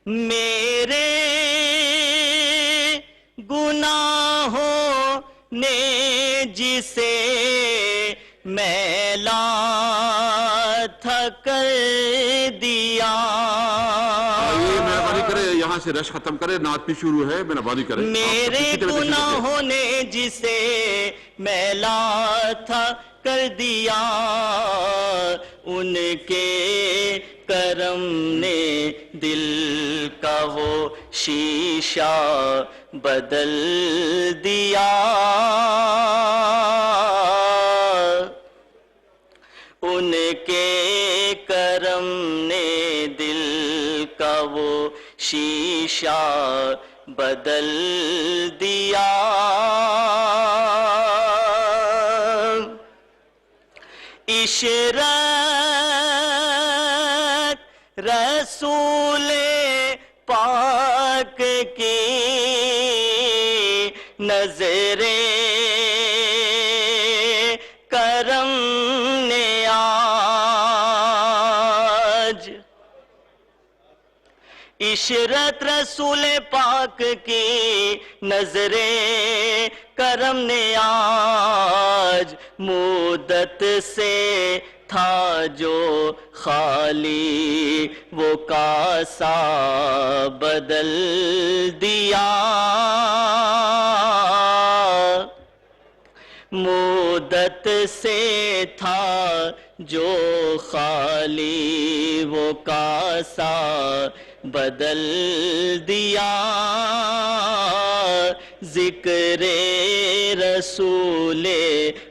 میرے گناہوں نے جسے میلا تھا کر دیا. یہ مہربانی کرے یہاں سے رش ختم کرے، نعت بھی شروع ہے، مہربانی کرے. میرے گناہوں نے جسے میلا تھا کر دیا، ان کے کرم نے دل کا وہ شیشہ بدل دیا. ان کے کرم نے دل کا وہ شیشہ بدل دیا. عشرت رسول پاک کی نظر کرم نے آج، عشرت رسول پاک کی نظر کرم نے آج مدت سے تھا جو خالی وہ کاسا بدل دیا. مدت سے تھا جو خالی وہ کاسا بدل دیا. ذکر رسول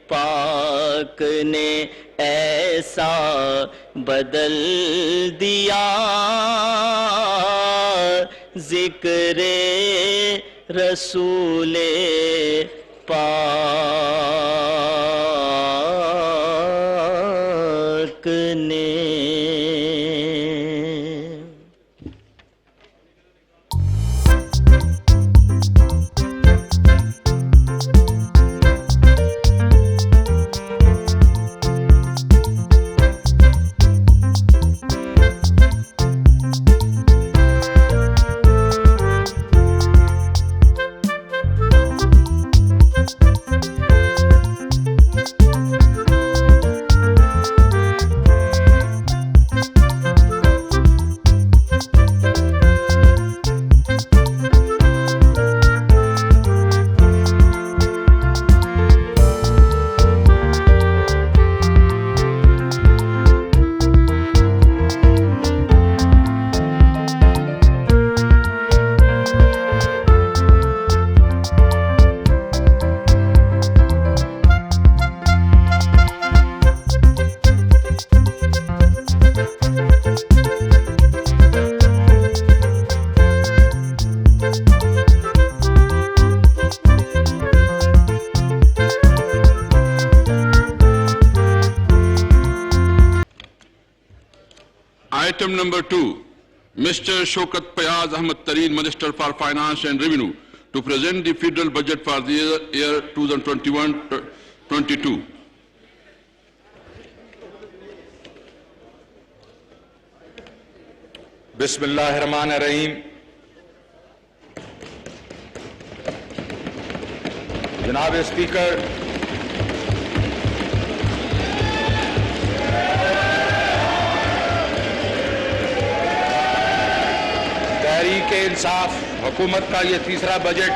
پاک نے ایسا بدل دیا. ذکر رسول پاک نے. Item number 2, Mr. Shaukat Fayaz Ahmad Tareen, Minister for Finance and Revenue, to present the federal budget for the year 2021-22. بسم اللہ الرحمن الرحیم. جناب اسپیکر، تحریک انصاف حکومت کا یہ تیسرا بجٹ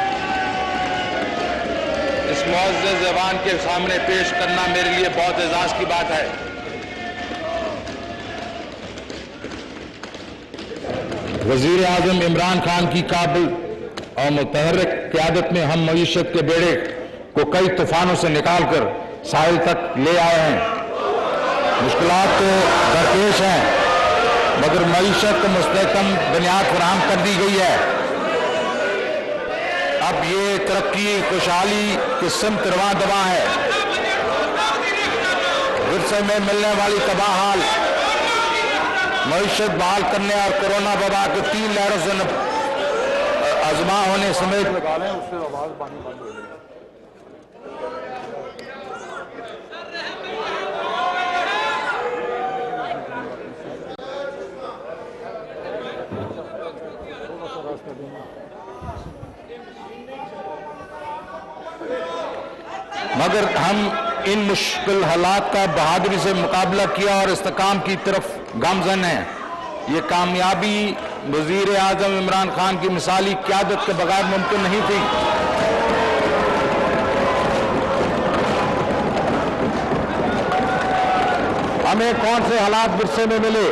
اس معزز ایوان کے سامنے پیش کرنا میرے لیے بہت اعزاز کی بات ہے. وزیر اعظم عمران خان کی قابل اور متحرک قیادت میں ہم معیشت کے بیڑے کو کئی طوفانوں سے نکال کر ساحل تک لے آئے ہیں. مشکلات تو درپیش ہیں مگر معیشت کو مستحکم بنیاد فراہم کر دی گئی ہے. اب یہ ترقی خوشحالی کی سمت رواں دواں ہے. ورثے میں ملنے والی تباہ حال معیشت بحال کرنے اور کورونا وبا کے 3 لہروں سے ازما ہونے سمیت मगर हम इन मुश्किल हालात का बहादुरी से मुकाबला किया और इस्तेकाम की तरफ गामजन हैं। ये कामयाबी वजीर आजम इमरान खान की मिसाली क़यादत के बगैर मुमकिन नहीं थी। हमें कौन से हालात विरसे में मिले?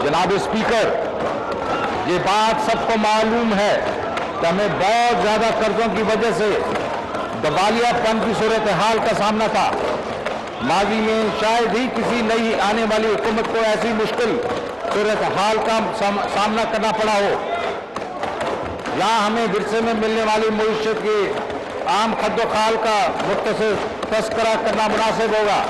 जनाब स्पीकर, ये बात सबको मालूम है कि हमें बहुत ज्यादा कर्जों की वजह से दिवालियापन की सूरत हाल का सामना था। माजी में शायद ही किसी नई आने वाली हुकूमत को ऐसी मुश्किल सूरत हाल का सामना करना पड़ा हो। यहाँ हमें विरसे में मिलने वाली मईशत के आम खद्दोखाल का मुख्तसर तस्करा करना मुनासिब होगा।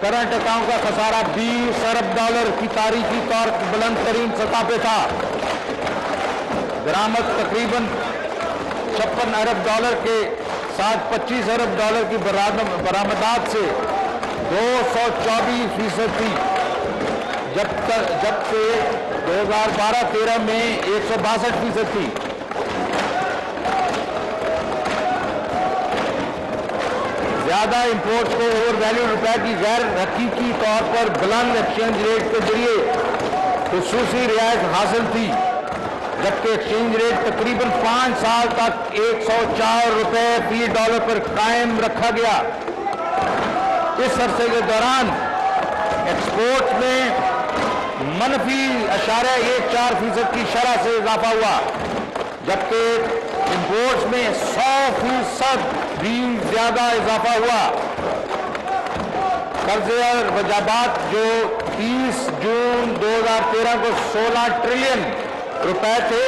करंट अकाउंट का खसारा 20 अरब डॉलर की तारीखी तौर पर बुलंद तरीन सतह पे था। दरामद तकरीबन 56 अरब डॉलर के साथ 25 अरब डॉलर की बरामदात से 224% थी, जबकि 2012-13 में 162% थी। ज्यादा इंपोर्ट को ओवर वैल्यू रुपए की गैर हकीकी तौर पर बुलंद एक्सचेंज रेट के जरिए खुसूसी रियायत हासिल थी, जबकि एक्सचेंज रेट तकरीबन 5 साल तक 104 रुपए फी डॉलर पर कायम रखा गया। इस अरसे के दौरान एक्सपोर्ट में -0.14% की शरह से इजाफा हुआ, जबकि इंपोर्ट्स में 100% भी ज्यादा इजाफा हुआ। कर्जे और वजाबात जो 30 जून 2013 को 16 ट्रिलियन रुपए थे,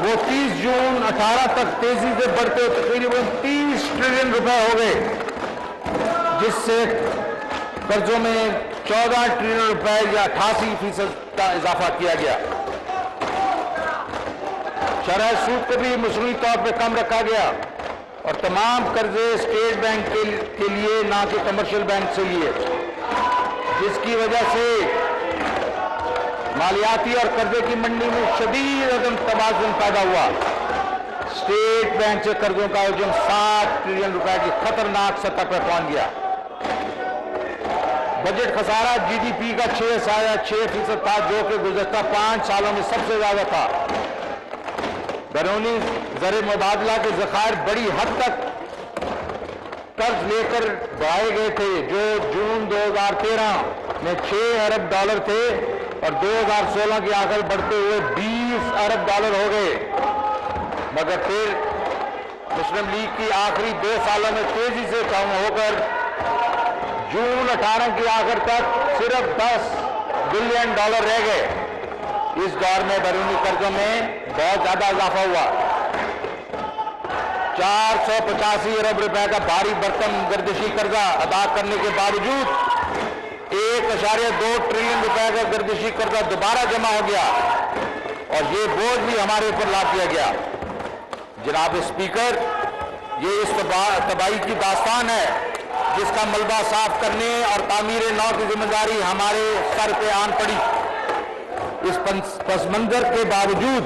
वो 30 जून 18 तक तेजी से बढ़ते तकरीबन 30 ट्रिलियन रुपए हो गए, जिससे कर्जों में 14 ट्रिलियन रुपए या 88% का इजाफा किया गया। शरह सूद को भी मसनूई तौर पर कम रखा गया और तमाम कर्जे स्टेट बैंक के लिए ना कि कमर्शियल बैंक से लिए, जिसकी वजह से मालियाती और कर्जे की मंडी में शदीद अदम तवाज़ुन पैदा हुआ। स्टेट बैंक से कर्जों का हजम 7 ट्रिलियन रुपए की खतरनाक सतह पर पहुंच गया। बजट खसारा जीडीपी का 6.6% था, जो कि गुज़श्ता 5 सालों में सबसे ज्यादा था। बैरूनी ज़र मुबादला के ज़खायर बड़ी हद तक कर्ज लेकर बढ़ाए गए थे, जो जून 2013 में 6 अरब डॉलर थे और 2016 की आखिर बढ़ते हुए 20 अरब डॉलर हो गए। मगर फिर मुस्लिम लीग की आखिरी 2 सालों में तेजी से कम होकर जून 18 की आखिर तक सिर्फ 10 बिलियन डॉलर रह गए। इस दौर में बैरूनी कर्जों में बहुत ज्यादा इजाफा हुआ। 485 अरब रुपए का भारी भरकम गर्दिशी कर्जा अदा करने के बावजूद 1.2 ट्रिलियन रुपए का गर्दिशी कर्जा दोबारा जमा हो गया और ये बोझ भी हमारे ऊपर लाद दिया गया। जनाब स्पीकर, ये इस तबाही की दास्तान है जिसका मलबा साफ करने और तामीर नौ की जिम्मेदारी हमारे सर पे आन पड़ी। इस पस मंजर के बावजूद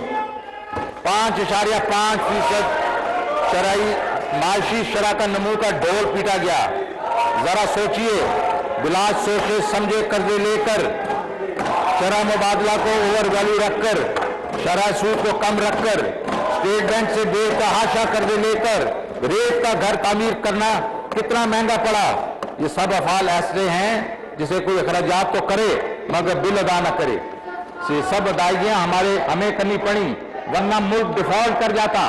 5.5% शरई माशी शरह का नमू का ढोल पीटा गया। जरा सोचिए, बिला सोचे समझे कर्जे लेकर शरह मुबादला को ओवर वैल्यू रखकर, शरह सूद को कम रखकर, स्टेट बैंक से बेतहाशा कर्जे लेकर रेत का घर तामीर करना कितना महंगा पड़ा। ये सब अफाल ऐसे हैं जिसे कोई अखराजात तो करे मगर बिल अदा न करे। ये सब अदायगियां हमें करनी पड़ी, वरना मुल्क डिफॉल्ट कर जाता।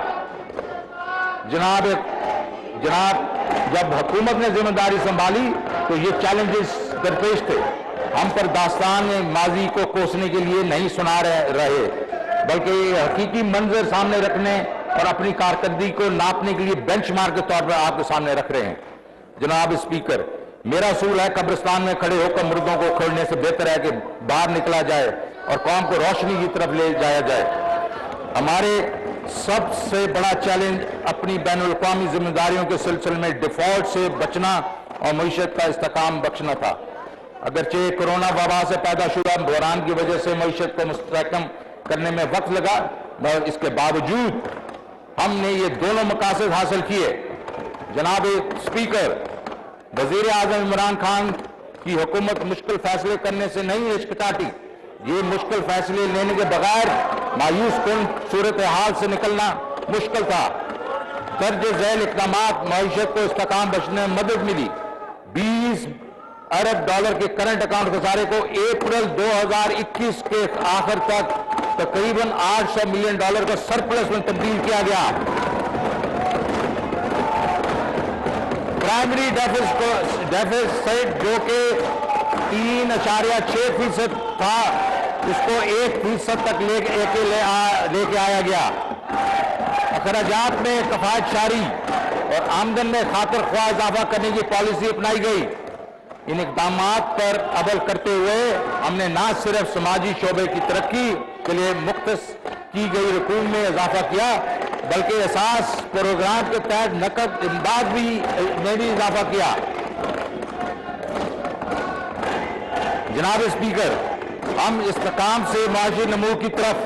जनाब, जब हुकूमत ने जिम्मेदारी संभाली तो ये चैलेंजेस दरपेश थे। हम पर दास्तान माजी को कोसने के लिए नहीं सुना रहे, बल्कि हकीकी मंजर सामने रखने और अपनी कारकर्दगी को नापने के लिए बेंचमार्क के तौर पर आपके सामने रख रहे हैं। जनाब स्पीकर, मेरा असूल है कब्रिस्तान में खड़े होकर मुर्दों को खोलने से बेहतर है कि बाहर निकला जाए और कौम को रोशनी की तरफ ले जाया जाए। हमारे सबसे बड़ा चैलेंज अपनी बैनुल-अक़वामी जिम्मेदारियों के सिलसिले में डिफॉल्ट से बचना और मईशत का इस्तेकाम बख्शना था। अगरचे कोरोना वबा से पैदा शुदा बहरान की वजह से मईशत को मुस्तहकम करने में वक्त लगा, مگر اس کے باوجود ہم نے یہ دونوں مقاصد حاصل کیے۔ جناب اسپیکر، وزیر اعظم عمران خان کی حکومت مشکل فیصلے کرنے سے نہیں ہچکچاتی۔ یہ مشکل فیصلے لینے کے بغیر مایوس کن صورتحال سے نکلنا مشکل تھا۔ درج ذیل اقدامات معیشت کو استحکام بخشنے میں مدد ملی۔ 20 ارب ڈالر کے کرنٹ اکاؤنٹ خسارے کو اپریل 2021 کے آخر تک تقریباً 800 ملین ڈالر کا سرپلس میں تبدیل کیا گیا۔ پرائمری ڈیفیسٹ جو کہ 3.6% تھا، اس کو 1% تک لے کے آیا گیا۔ اخراجات میں کفایت شاری اور آمدن میں خاطر خواہ اضافہ کرنے کی پالیسی اپنائی گئی۔ ان اقدامات پر عمل کرتے ہوئے ہم نے نہ صرف سماجی شعبے کی ترقی کے لیے مختص کی گئی رقوم میں اضافہ کیا، بلکہ اساس پروگرام کے تحت نقد امداد میں بھی اضافہ کیا۔ جناب اسپیکر، ہم استحکام سے معاشی نمو کی طرف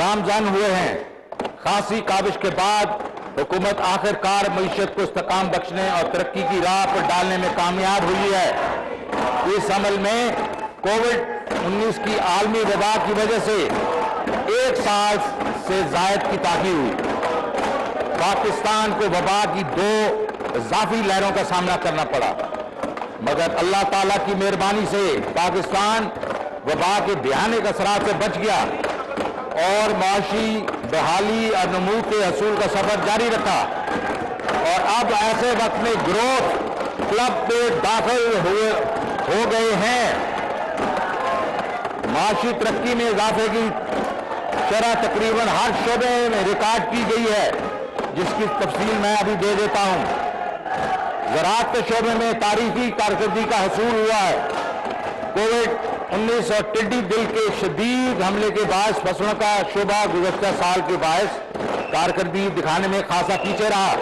گامزن ہوئے ہیں۔ خاصی کاوش کے بعد حکومت آخر کار معیشت کو استحکام بخشنے اور ترقی کی راہ پر ڈالنے میں کامیاب ہوئی ہے۔ اس عمل میں کووڈ-19 کی عالمی وبا کی وجہ سے 1 سال سے زائد کی تاخیر ہوئی۔ پاکستان کو وبا کی 2 اضافی لہروں کا سامنا کرنا پڑا، مگر اللہ تعالیٰ کی مہربانی سے پاکستان وبا کے بھیانک اثرات سے بچ گیا اور معاشی بحالی اور نمو کے حصول کا سفر جاری رکھا، اور اب ایسے وقت میں گروتھ کلب میں داخل ہو گئے ہیں۔ معاشی ترقی میں اضافے کی شرح تقریباً ہر شعبے میں ریکارڈ کی گئی ہے، جس کی تفصیل میں ابھی دے دیتا ہوں۔ زراعت کے شعبے میں تاریخی کارکردگی کا حصول ہوا ہے۔ کووڈ-19 اور ٹڈی دل کے شدید حملے کے باعث فصلوں کا شعبہ گزشتہ سال کے باعث کارکردگی دکھانے میں خاصا پیچھے رہا۔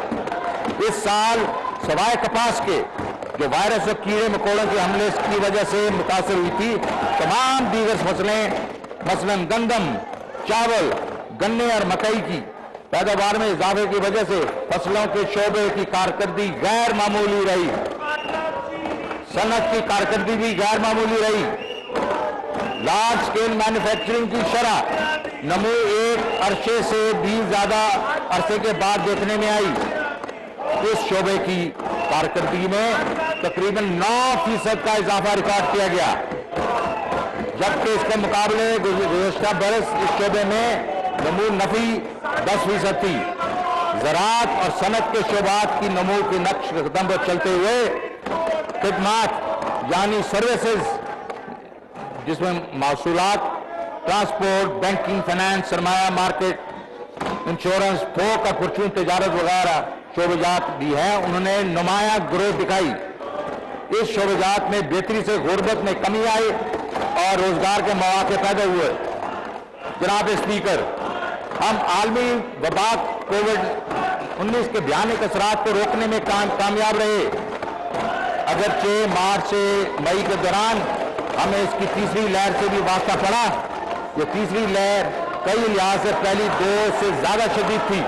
اس سال سوائے کپاس کے جو وائرس اور کیڑے مکوڑوں کے حملے کی وجہ سے متاثر ہوئی تھی، تمام دیگر فصلیں مثلاً گندم، چاول، گنے اور مکئی کی پیداوار میں اضافے کی وجہ سے فصلوں کے شعبے کی کارکردگی غیر معمولی رہی۔ صنعت کی کارکردگی بھی غیر معمولی رہی۔ لارج اسکیل مینوفیکچرنگ کی شرح نمو ایک عرصے سے بھی زیادہ عرصے کے بعد دیکھنے میں آئی۔ اس شعبے کی کارکردگی میں تقریباً 9% کا اضافہ ریکارڈ کیا گیا، جبکہ اس کے مقابلے گزشتہ برس اس شعبے میں نمو نفی 10% تھی۔ زراعت اور صنعت کے شعبات کی نمو کے نقش قدم پر چلتے ہوئے خدمات یعنی سروسز، جس میں محصولات، ٹرانسپورٹ، بینکنگ، فائنانس، سرمایہ مارکیٹ، انشورنس، تھوک اور پرچون تجارت وغیرہ شعبات بھی ہیں، انہوں نے نمایاں گروتھ دکھائی۔ اس شعبات میں بہتری سے غربت میں کمی آئی اور روزگار کے مواقع پیدا ہوئے۔ جناب اسپیکر، ہم عالمی وبا کووڈ-19 کے بھیانک اثرات کو روکنے میں کامیاب رہے۔ اگرچہ مارچ سے مئی کے دوران ہمیں اس کی تیسری لہر سے بھی واسطہ پڑا۔ یہ تیسری لہر کئی لحاظ سے پہلی 2 سے زیادہ شدید تھی۔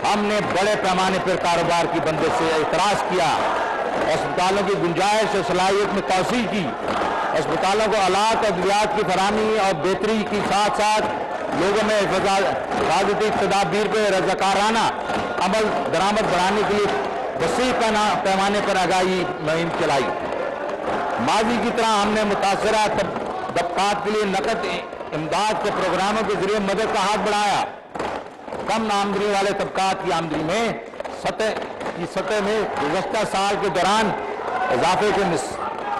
ہم نے بڑے پیمانے پر کاروبار کی بندش سے اعتراض کیا، اسپتالوں کی گنجائش اور صلاحیت میں توسیع کی، اسپتالوں کو آلات اور ادویات کی فراہمی اور بہتری کے ساتھ ساتھ لوگوں میں حفاظتی تدابیر پہ رضاکارانہ عمل درآمد بڑھانے کے لیے وسیع پیمانے پر آگاہی مہم چلائی۔ ماضی کی طرح ہم نے متاثرہ طبقات کے لیے نقد امداد کے پروگراموں کے ذریعے مدد کا ہاتھ بڑھایا۔ کم آمدنی والے طبقات کی آمدنی میں سطح میں گزشتہ سال کے دوران اضافے کی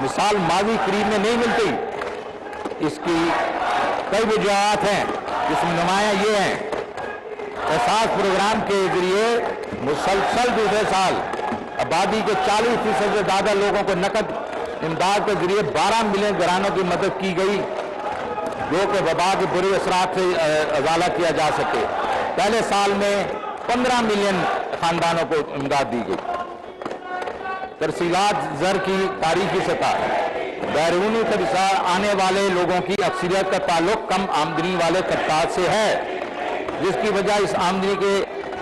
مثال ماضی قریب میں نہیں ملتی۔ اس کی کئی وجوہات ہیں، جس میں نمایاں یہ ہیں: احساس پروگرام کے ذریعے مسلسل دوسرے سال آبادی کے 40% سے زیادہ لوگوں کو نقد امداد کے ذریعے 12 ملین گھرانوں کی مدد کی گئی، جو کہ وبا کے برے اثرات سے ازالہ کیا جا سکے۔ پہلے سال میں 15 ملین خاندانوں کو امداد دی گئی۔ ترسیلات زر کی تاریخی سطح: بیرونی طبقات آنے والے لوگوں کی اکثریت کا تعلق کم آمدنی والے طبقات سے ہے۔ جس کی وجہ اس آمدنی کے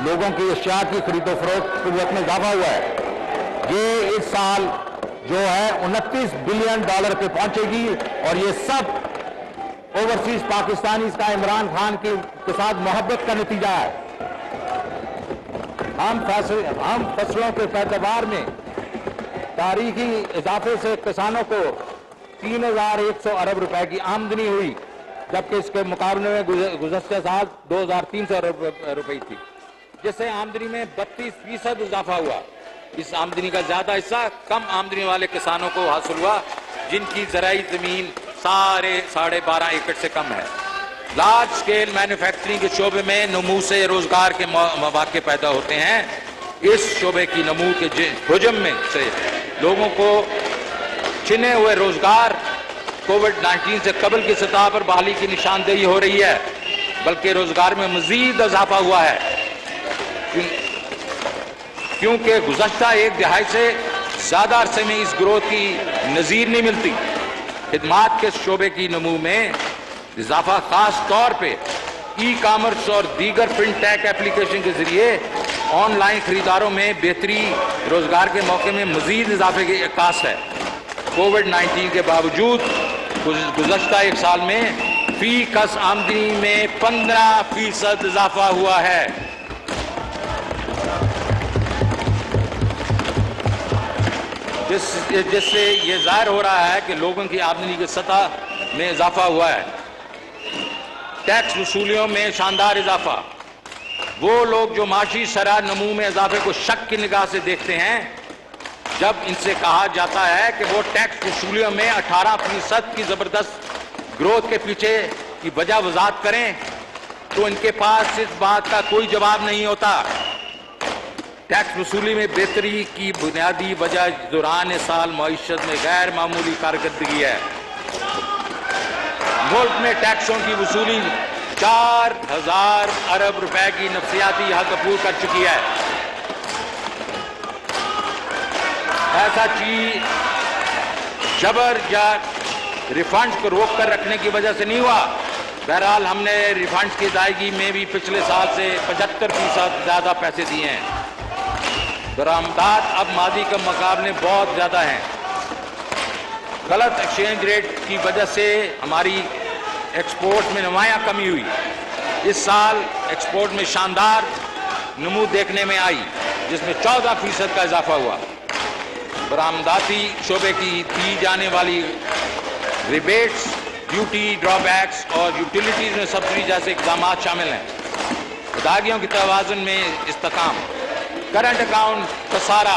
لوگوں کی اشیاء کی خرید و فروخت قوت میں اضافہ ہوا ہے۔ یہ اس سال جو ہے 29 بلین ڈالر پہ پہنچے گی، اور یہ سب اوورسیز پاکستانی کا عمران خان کے ساتھ محبت کا نتیجہ ہے۔ ہم فصلوں کے پیداوار میں تاریخی اضافے سے کسانوں کو 3100 ارب روپے کی آمدنی ہوئی، جبکہ اس کے مقابلے میں گزشتہ سال 2300 ارب روپے تھی، جس سے آمدنی میں 32% اضافہ ہوا۔ اس آمدنی کا زیادہ حصہ کم آمدنی والے کسانوں کو حاصل ہوا، جن کی زرعی زمین 12.5 ایکڑ سے کم ہے۔ لارج سکیل مینوفیکچرنگ کے شعبے میں نمو سے روزگار کے مواقع پیدا ہوتے ہیں۔ اس شعبے کی نمو کے حجم میں سے لوگوں کو چھنے ہوئے روزگار کووڈ-19 سے قبل کی سطح پر بحالی کی نشاندہی ہو رہی ہے، بلکہ روزگار میں مزید اضافہ ہوا ہے، کیونکہ گزشتہ ایک دہائی سے زیادہ عرصے میں اس گروتھ کی نظیر نہیں ملتی۔ خدمات کے شعبے کی نمو میں اضافہ خاص طور پہ ای کامرس اور دیگر فن ٹیک ایپلیکیشن کے ذریعے آن لائن خریداروں میں بہتری، روزگار کے موقع میں مزید اضافے کی عکاس ہے۔ کووڈ-19 کے باوجود گزشتہ ایک سال میں فی کس آمدنی میں 15% اضافہ ہوا ہے۔ جس سے یہ ظاہر ہو رہا ہے کہ لوگوں کی آمدنی کی سطح میں اضافہ ہوا ہے۔ ٹیکس وصولیوں میں شاندار اضافہ۔ وہ لوگ جو معاشی شرح نمو میں اضافے کو شک کی نگاہ سے دیکھتے ہیں، جب ان سے کہا جاتا ہے کہ وہ ٹیکس وصولیوں میں 18% کی زبردست گروتھ کے پیچھے کی وجہ وضاحت کریں، تو ان کے پاس اس بات کا کوئی جواب نہیں ہوتا۔ ٹیکس وصولی میں بہتری کی بنیادی وجہ دوران سال معیشت میں غیر معمولی کارکردگی ہے۔ ملک میں ٹیکسوں کی وصولی 4000 ارب روپے کی نفسیاتی حد عبور کر چکی ہے۔ ایسا چیز جبر یا ریفنڈز کو روک کر رکھنے کی وجہ سے نہیں ہوا۔ بہرحال ہم نے ریفنڈز کی ادائیگی میں بھی پچھلے سال سے 75% زیادہ پیسے دیے ہیں۔ درآمدات اب ماضی کے مقابلے بہت زیادہ ہیں۔ غلط ایکسچینج ریٹ کی وجہ سے ہماری ایکسپورٹ میں نمایاں کمی ہوئی۔ اس سال ایکسپورٹ میں شاندار نمو دیکھنے میں آئی، جس میں 14% کا اضافہ ہوا۔ برآمداتی شعبے کی دی جانے والی ریبیٹس، ڈیوٹی ڈرا بیکس اور یوٹیلیٹیز میں سبسڈی جیسے اقدامات شامل ہیں۔ ادائیگیوں کی توازن میں استحکام۔ کرنٹ اکاؤنٹ خسارہ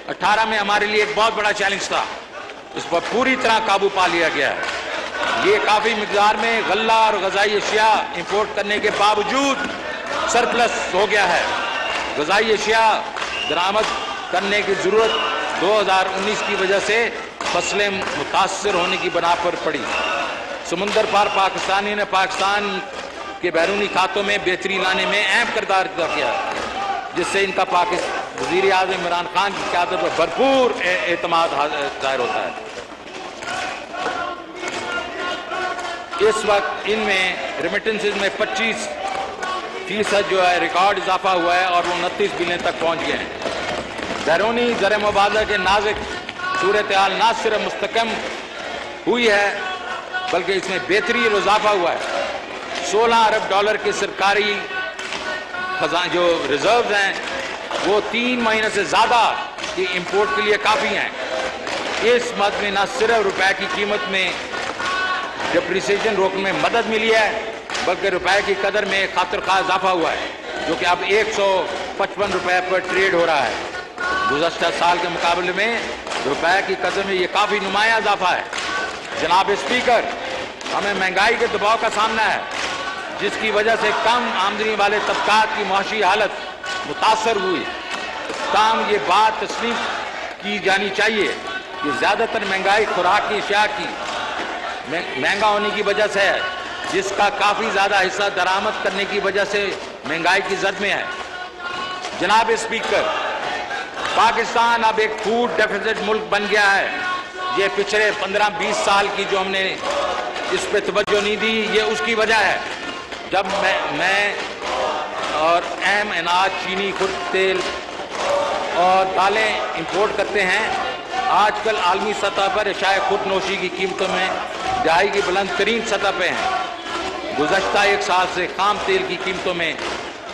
18 میں ہمارے لیے ایک بہت بڑا چیلنج تھا، اس پر پوری طرح قابو پا لیا گیا ہے۔ یہ کافی مقدار میں غلہ اور غذائی اشیاء امپورٹ کرنے کے باوجود سرپلس ہو گیا ہے۔ غذائی اشیاء درآمد کرنے کی ضرورت 2019 کی وجہ سے فصلیں متاثر ہونے کی بنا پر پڑی۔ سمندر پار پاکستانی نے پاکستان کے بیرونی کھاتوں میں بہتری لانے میں اہم کردار ادا کیا، جس سے ان کا وزیر اعظم عمران خان کی قیادت پر بھرپور اعتماد ظاہر ہوتا ہے۔ اس وقت ان میں ریمیٹنسز میں 25% جو ہے ریکارڈ اضافہ ہوا ہے، اور وہ 29 بلین تک پہنچ گئے ہیں۔ بیرونی زر مبادلہ کے نازک صورتحال نہ صرف مستحکم ہوئی ہے، بلکہ اس میں بہتری اور اضافہ ہوا ہے۔ 16 ارب ڈالر کے سرکاری جو ریزروز ہیں وہ 3 مہینے سے زیادہ کی امپورٹ کے لیے کافی ہیں۔ اس مد میں نہ صرف روپے کی قیمت میں ڈپریسیشن روکنے میں مدد ملی ہے، بلکہ روپے کی قدر میں خاطر خواہ اضافہ ہوا ہے، جو کہ اب 155 روپے پر ٹریڈ ہو رہا ہے۔ گزشتہ سال کے مقابلے میں روپے کی قدر میں یہ کافی نمایاں اضافہ ہے۔ جناب اسپیکر، ہمیں مہنگائی کے دباؤ کا سامنا ہے، جس کی وجہ سے کم آمدنی والے طبقات کی معاشی حالت متاثر ہوئی۔ تاہم یہ بات تسلیم کی جانی چاہیے کہ زیادہ تر مہنگائی خوراک کی اشیاء کی مہنگا ہونے کی وجہ سے ہے، جس کا کافی زیادہ حصہ درآمد کرنے کی وجہ سے مہنگائی کی زد میں ہے۔ جناب اسپیکر، پاکستان اب ایک فوڈ ڈیفیسٹ ملک بن گیا ہے۔ یہ پچھلے 15-20 سال کی جو ہم نے اس پہ توجہ نہیں دی، یہ اس کی وجہ ہے۔ جب میں اور اہم اناج چینی خرد تیل اور دالیں امپورٹ کرتے ہیں. آج کل عالمی سطح پر اشیاء خود نوشی کی قیمتوں میں دہائی کی بلند ترین سطح پہ ہیں. گزشتہ ایک سال سے خام تیل کی قیمتوں میں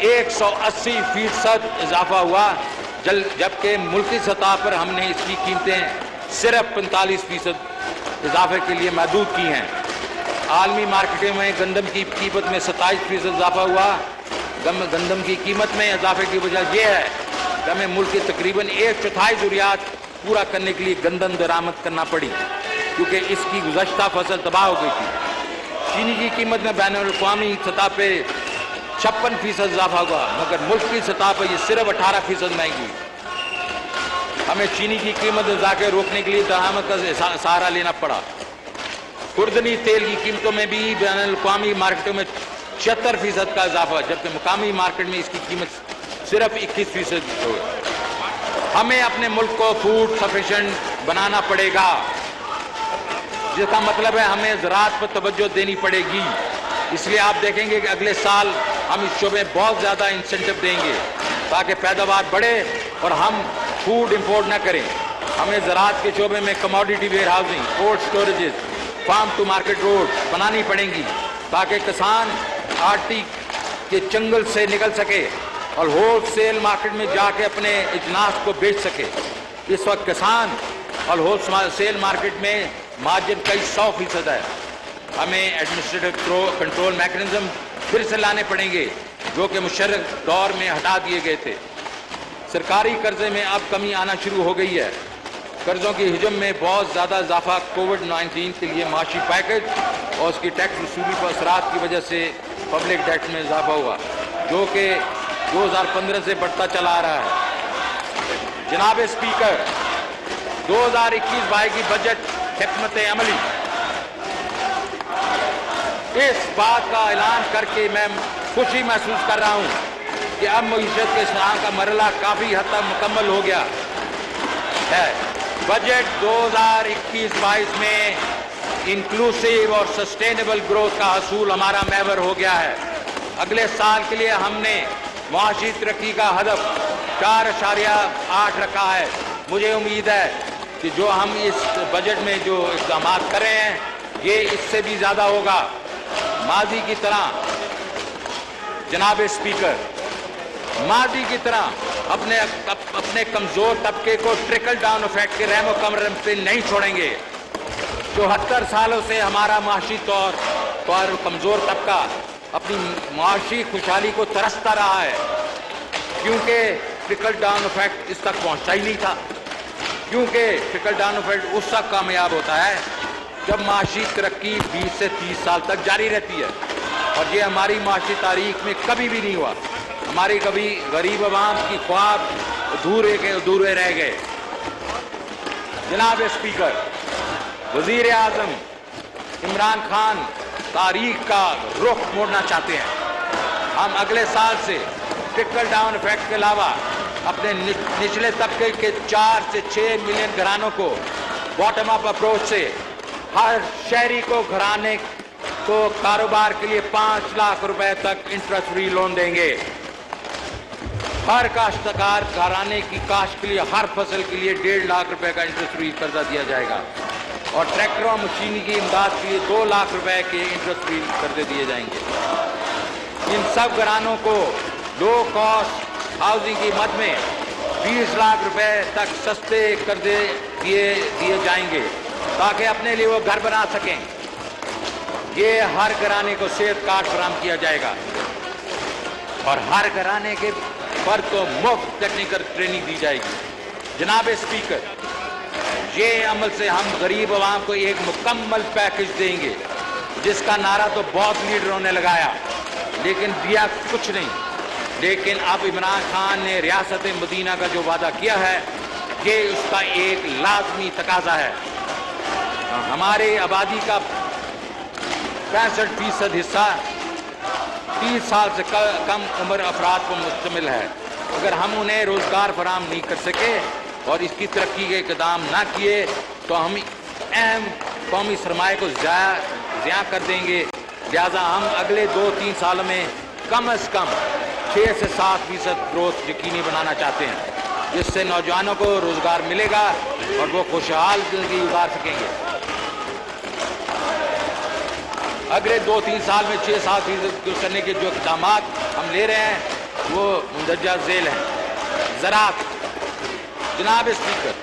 180% اضافہ ہوا، جبکہ ملکی سطح پر ہم نے اس کی قیمتیں صرف 45% اضافے کے لیے محدود کی ہیں. عالمی مارکیٹوں میں گندم کی قیمت میں 27% اضافہ ہوا. گندم کی قیمت میں اضافے کی وجہ یہ ہے کہ ہمیں ملک کے تقریباً 1/4 ضروریات پورا کرنے کے لیے گندم درآمد کرنا پڑی، کیونکہ اس کی گزشتہ فصل تباہ ہو گئی تھی. چینی کی قیمت میں بین الاقوامی سطح پہ 56% اضافہ ہوا، مگر ملک کی سطح پر یہ صرف 18% مہنگی ہوئی. ہمیں چینی کی قیمت اضافے روکنے کے لیے درآمد کا سہارا لینا پڑا. خوردنی تیل کی قیمتوں میں بھی بین الاقوامی مارکیٹوں میں 76% کا اضافہ، جبکہ مقامی مارکیٹ میں اس کی قیمت صرف 21% ہوئی. ہمیں اپنے ملک کو فوڈ سفیشینٹ بنانا پڑے گا، جس کا مطلب ہے ہمیں زراعت پر توجہ دینی پڑے گی. اس لیے آپ دیکھیں گے کہ اگلے سال ہم اس شعبے میں بہت زیادہ انسینٹو دیں گے تاکہ پیداوار بڑھے اور ہم فوڈ امپورٹ نہ کریں. ہمیں زراعت کے شعبے میں commodity warehousing, cold storages, farm to market road بنانی پڑیں گی تاکہ کسان آٹی کے چنگل سے نکل سکے اور ہول سیل مارکیٹ میں جا کے اپنے اجناس کو بیچ سکے. اس وقت کسان اور ہول سیل مارکیٹ میں مارجن کئی 100% ہے. ہمیں ایڈمنسٹریٹو کنٹرول میکنزم پھر سے لانے پڑیں گے جو کہ مشرف دور میں ہٹا دیے گئے تھے. سرکاری قرضے میں اب کمی آنا شروع ہو گئی ہے. قرضوں کی حجم میں بہت زیادہ اضافہ کووڈ-19 کے لیے معاشی پیکج اور اس کی ٹیکس وصولی پر اثرات کی وجہ سے پبلک ڈیٹ میں اضافہ ہوا، جو کہ 2015 سے بڑھتا چلا آ رہا ہے. جناب اسپیکر، 2021-22 کی بجٹ حکمت عملی اس بات کا اعلان کر کے میں خوشی محسوس کر رہا ہوں کہ اب معیشت کے اصلاح کا مرحلہ کافی حد تک مکمل ہو گیا ہے. بجٹ 2021-22 میں انکلوسیو اور سسٹینیبل گروتھ کا حصول ہمارا محور ہو گیا ہے. اگلے سال کے لیے ہم نے معاشی ترقی کا ہدف 4.8 رکھا ہے. مجھے امید ہے کہ جو ہم اس بجٹ میں جو اقدامات کر رہے ہیں یہ اس سے بھی زیادہ ہوگا. ماضی کی طرح جناب اسپیکر، ماضی کی طرح اپنے کمزور طبقے کو ٹرکل ڈاؤن افیکٹ کے رحم و کرم پہ نہیں چھوڑیں گے. 74 سالوں سے ہمارا معاشی طور پر کمزور طبقہ اپنی معاشی خوشحالی کو ترستا رہا ہے، کیونکہ ٹرکل ڈاؤن افیکٹ اس تک پہنچتا ہی نہیں تھا. کیونکہ ٹرکل ڈاؤن افیکٹ اس وقت کامیاب ہوتا ہے جب معاشی ترقی 20 سے 30 سال تک جاری رہتی ہے، اور یہ ہماری معاشی تاریخ میں کبھی بھی نہیں ہوا. ہماری کبھی غریب عوام کی خواب ادھورے رہ گئے. جناب اسپیکر، وزیر اعظم عمران خان تاریخ کا رخ موڑنا چاہتے ہیں. ہم اگلے سال سے ٹرکل ڈاؤن افیکٹ کے علاوہ اپنے نچلے طبقے کے 4 سے 6 ملین گھرانوں کو باٹم اپ اپروچ سے ہر شہری کو گھرانے کو کاروبار کے لیے 5 لاکھ روپے تک انٹرسٹ فری لون دیں گے. ہر کاشتکار گھرانے کی کاشت کے لیے ہر فصل کے لیے 1.5 لاکھ روپے کا انٹرسٹ فری قرضہ دیا جائے گا، اور ٹریکٹروں مشینری کی امداد کے لیے 2 لاکھ روپے کے انٹرسٹ فری قرضے دیے جائیں گے. ان سب گھرانوں کو لو کاسٹ ہاؤسنگ کی مد میں 20 لاکھ روپے تک سستے قرضے دیے جائیں گے تاکہ اپنے لیے وہ گھر بنا سکیں. یہ ہر گھرانے کو صحت کارڈ فراہم کیا جائے گا، اور ہر گھرانے کے فرد کو مفت ٹیکنیکل ٹریننگ دی جائے گی. جناب اسپیکر، یہ عمل سے ہم غریب عوام کو ایک مکمل پیکج دیں گے، جس کا نعرہ تو بہت لیڈروں نے لگایا لیکن دیا کچھ نہیں. لیکن اب عمران خان نے ریاست مدینہ کا جو وعدہ کیا ہے یہ اس کا ایک لازمی تقاضا ہے. ہمارے آبادی کا 65% حصہ 30 سال سے کم عمر افراد پر مشتمل ہے. اگر ہم انہیں روزگار فراہم نہیں کر سکے اور اس کی ترقی کے اقدام نہ کیے تو ہم اہم قومی سرمایہ کو ضیاع کر دیں گے. لہذا ہم اگلے 2-3 سالوں میں کم از کم 6 से 7% ग्रोथ यकीनी बनाना चाहते हैं, जिससे नौजवानों को रोजगार मिलेगा और वो खुशहाल जिंदगी गुजार सकेंगे। अगले 2-3 साल में 6-7% ग्रोथ करने के जो इक़दाम हम ले रहे हैं वो मुंदरजा झेल हैं। ज़राअत, जनाब स्पीकर,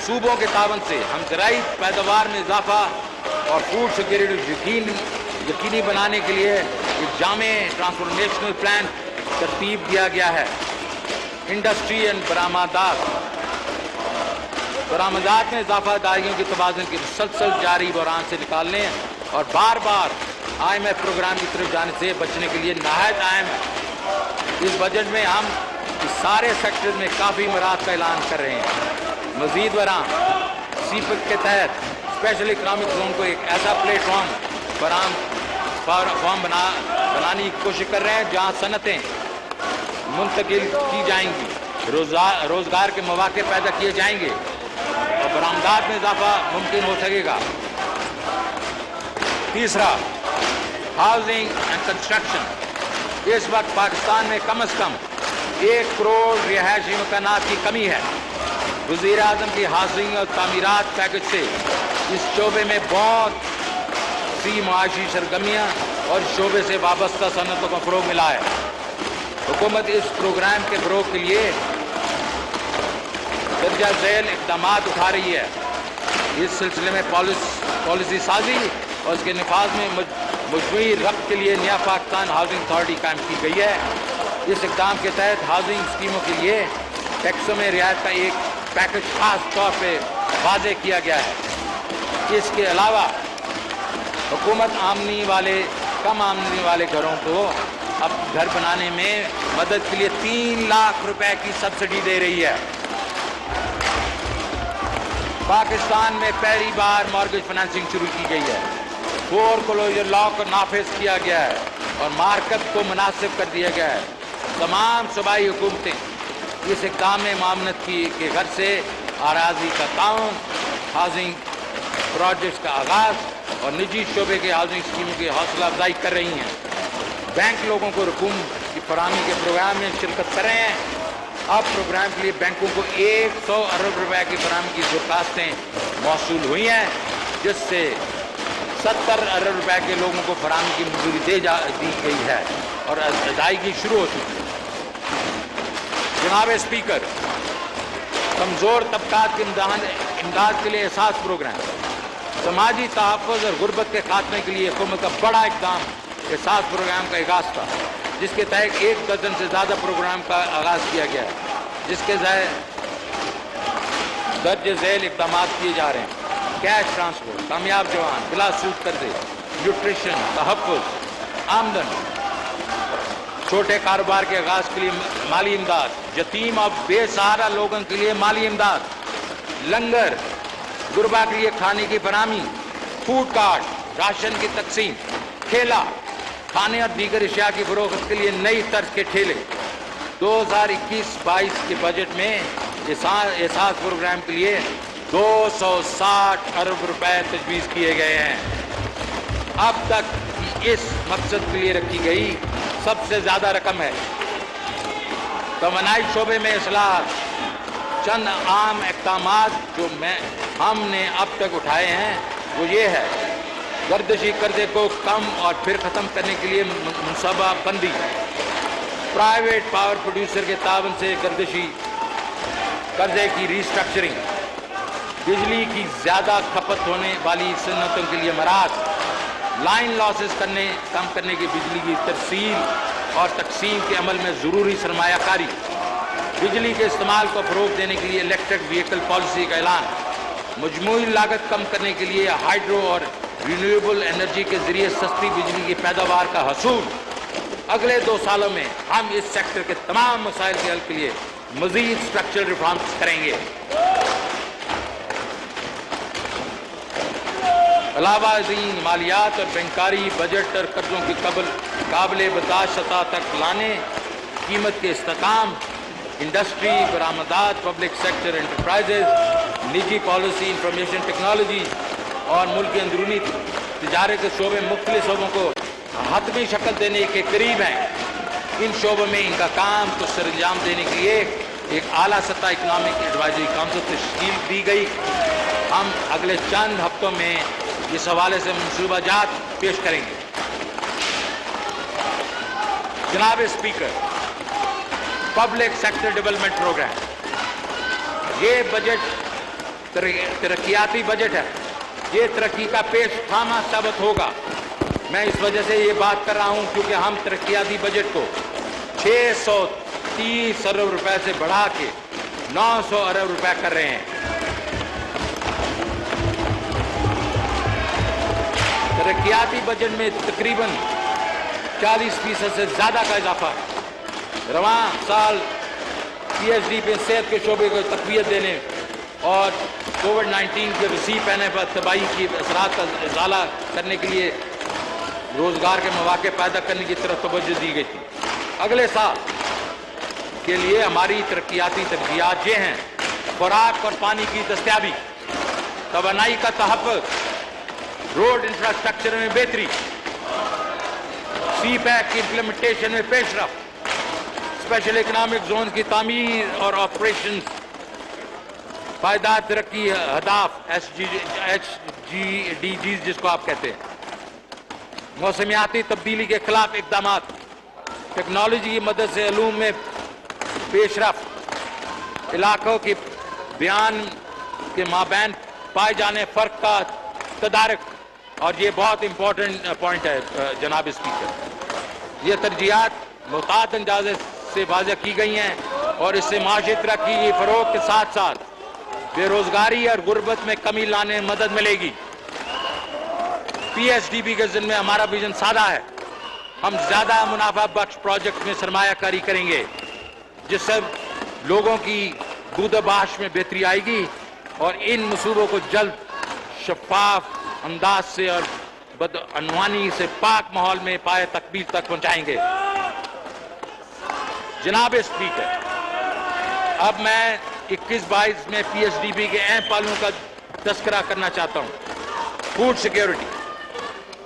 सूबों के तावन से हम ज़राई पैदावार में इजाफा और फूड सिक्योरिटी यकीनी बनाने के लिए एक जामे ट्रांसफॉर्मेशनल प्लान तरतीब दिया गया है। इंडस्ट्री एंड बरामदात में इजाफा दायियों के तबादले की मुसलसल जारी बहरान से निकालने और बार बार IMF प्रोग्राम की तरफ जाने से बचने के लिए नहायत अहम है। इस बजट में हम इस सारे सेक्टर में काफ़ी मराहत का ऐलान कर रहे हैं। मज़ीद बराम सीपक के तहत स्पेशल इकनॉमिक जोन को एक ऐसा प्लेटफॉर्म बनाने की कोशिश कर रहे हैं जहाँ सनतें मुंतकिल की जाएंगी, रोज़गार के मौके पैदा किए जाएंगे और बरामदात में इजाफा मुमकिन हो सकेगा। तीसरा, हाउसिंग एंड कंस्ट्रक्शन। इस वक्त पाकिस्तान में कम से कम 1 करोड़ रिहायशी मकानात की कमी है। वज़ीर आज़म की हाउसिंग और तामीरात पैकेज से इस शोबे में बहुत सी मुआशी सरगर्मियाँ और इस शोबे से वाबस्ता सनतों को फ़रोग़ मिला है। हुकूमत इस प्रोग्राम के फ़रोग़ के लिए दर्जा झेल इक़दाम उठा रही है। इस सिलसिले में पॉलिसी साजी और इसके निफाज में मजमूई रब्त के लिए नया पाकिस्तान हाउसिंग अथॉरिटी कायम की गई है। इस इक़दाम के तहत हाउसिंग स्कीमों के लिए टैक्सों में रियायत का एक पैकेज खास तौर पे वाज़े किया गया है। इसके अलावा हुकूमत कम आमदनी वाले घरों को अब घर बनाने में मदद के लिए 3 लाख रुपए की सब्सिडी दे रही है। पाकिस्तान में पहली बार मॉर्गेज फाइनेंसिंग शुरू की गई है। फोरक्लोजर लॉ को नाफिज किया गया है और मार्केट को मुनासिब कर दिया गया है। तमाम सूबाई हुकूमतें इस इक़दाम में मामनत के घर से आराजी का ताउन, हाउसिंग प्रोजेक्ट्स का आगाज़ और निजी शोबे के हाउसिंग स्कीमों की हौसला अफजाई कर रही हैं। बैंक लोगों को रकूम की फराहमी के प्रोग्राम में शिरकत कर रहे हैं। अब प्रोग्राम के लिए बैंकों को 100 अरब रुपए की फराहमी की दरखास्तें मौसूल हुई हैं, जिससे 70 अरब रुपए के लोगों को फराहमी की मंजूरी दी गई है और अदायगी शुरू हो चुकी है। जनाब स्पीकर, कमज़ोर तबकात की इमदाद के लिए एहसास प्रोग्राम, समाजी तहफ़्फ़ुज़ और गुर्बत के खात्मे के लिए हुकूमत का बड़ा इक़दाम एहसास प्रोग्राम का आगाज़ था, जिसके तहत 1 दर्जन से ज़्यादा प्रोग्राम का आगाज़ किया गया है, जिसके दर्ज झेल इक़दाम किए जा रहे हैं। कैश ट्रांसफर, कामयाब जवान, बिला सूद कर्जे, न्यूट्रिशन, तहफ़्फ़ुज़, आमदन, छोटे कारोबार के आगाज़ के लिए माली इमदाद, यतीम और बेसहारा लोगों के लिए माली इमदाद, लंगर, गुरबा के लिए खाने की फराहमी, फूड कार्ड, राशन की तकसीम, ठेला, खाने और दीगर अशिया की फरोख्त के लिए नई तर्ज के ठेले। 2021-22 के बजट में एहसास प्रोग्राम के लिए 260 अरब रुपए तजवीज़ किए गए हैं। अब तक की इस मकसद के लिए रखी गई सबसे ज़्यादा रकम है। तवानाई शोबे में इस्लाह, चंद आम इक़दाम जो हमने अब तक उठाए हैं वो ये है: गर्दिशी कर्जे को कम और फिर ख़त्म करने के लिए मनसूबा बंदी, प्राइवेट पावर प्रोड्यूसर के तावन से गर्दिशी कर्जे की रिस्ट्रक्चरिंग, बिजली की ज़्यादा खपत होने वाली सनतों के लिए मराहत, लाइन लॉसेस कम करने की बिजली की तरसील और तकसीम के अमल में ज़रूरी सरमायाकारी, बिजली के इस्तेमाल को फ़रोग़ देने के लिए इलेक्ट्रिक व्हीकल पॉलिसी का ऐलान, मजमूई लागत कम करने के लिए हाइड्रो और रिन्यूएबल एनर्जी के ज़रिए सस्ती बिजली की पैदावार का हसूल। अगले 2 सालों में हम इस सेक्टर के तमाम मसाइल के हल के लिए मज़ीद स्ट्रक्चरल रिफॉर्म्स करेंगे। अलावा ज़ीन मालियात और बैंकारी बजट और कर्जों की काबिल बर्दाश्त सतह तक लाने, कीमत के इस्तेहकाम, इंडस्ट्री, बरामदात, पब्लिक सेक्टर एंटरप्राइजेज, निजी पॉलिसी, इंफॉर्मेशन टेक्नोलॉजी और मुल्क के अंदरूनी तिजारत के शोबे मुख्तलिफ शोबों को हतमी शक्ल देने के करीब हैं। इन शोबों में इनका काम को सरंजाम देने के लिए एक आला सतह इकनॉमिक एडवाइजरी काउंसिल तश्कील दी गई। हम अगले चंद हफ्तों में इस हवाले से मंसूबाजात पेश करेंगे। जनाब speaker, public sector development program, ये बजट तरक्याती बजट है। ये तरक्की का पेश खामा साबित होगा। मैं इस वजह से ये बात कर रहा हूँ क्योंकि हम तरक्याती बजट को 630 अरब रुपए से बढ़ा के 900 अरब रुपए कर रहे हैं। तरक्याती बजट में तकरीबन 40% से ज्यादा का इजाफा है। रवां साल PSD पे सेहत के शोबे को तक़वियत देने और कोविड-19 के वसी पैने पर तबाही की असरात का इज़ाला करने के लिए रोजगार के मौके पैदा करने की तरफ तवज्जो दी गई थी। अगले साल के लिए हमारी तरक्याती तरजीहात ये हैं: खुराक और पानी की दस्तयाबी, तवानाई का तहफ़्फ़ुज़, रोड इंफ्रास्ट्रक्चर में बेहतरी, CPEC की इम्प्लीमेंटेशन में पेशरफ्त, स्पेशल इकनॉमिक जोन की तामीर और ऑपरेशन, पायदार तरक्की हदाफ SDGs जिसको आप कहते हैं, मौसमियाती तब्दीली के खिलाफ इकदाम, टेक्नोलॉजी की मदद से इल्म में पेशरफ्त, इलाकों के बयान के माबैन पाए जाने फ़र्क का तदारक। और ये बहुत इंपॉर्टेंट पॉइंट है जनाब स्पीकर, ये तरजीहात मुताद अंदाज़े से वाज़ह की गई हैं और इससे माशी तरक्की की फ़रोग़ के साथ साथ बेरोज़गारी और गुर्बत में कमी लाने में मदद मिलेगी। PSDB के ज़िम्मे हमारा विजन सादा है। हम ज़्यादा मुनाफा बख्श प्रोजेक्ट में सरमायाकारी करेंगे जिससे लोगों की दूध-बाश में बेहतरी आएगी और इन मंसूबों को जल्द शफाफ अंदाज से और बदअनवानी से पाक माहौल में पाए तकमील तक पहुंचाएंगे। जनाब स्पीकर, अब मैं 21-22 में PSDB के अहम पहलुओं का तस्करा करना चाहता हूँ। फूड सिक्योरिटी,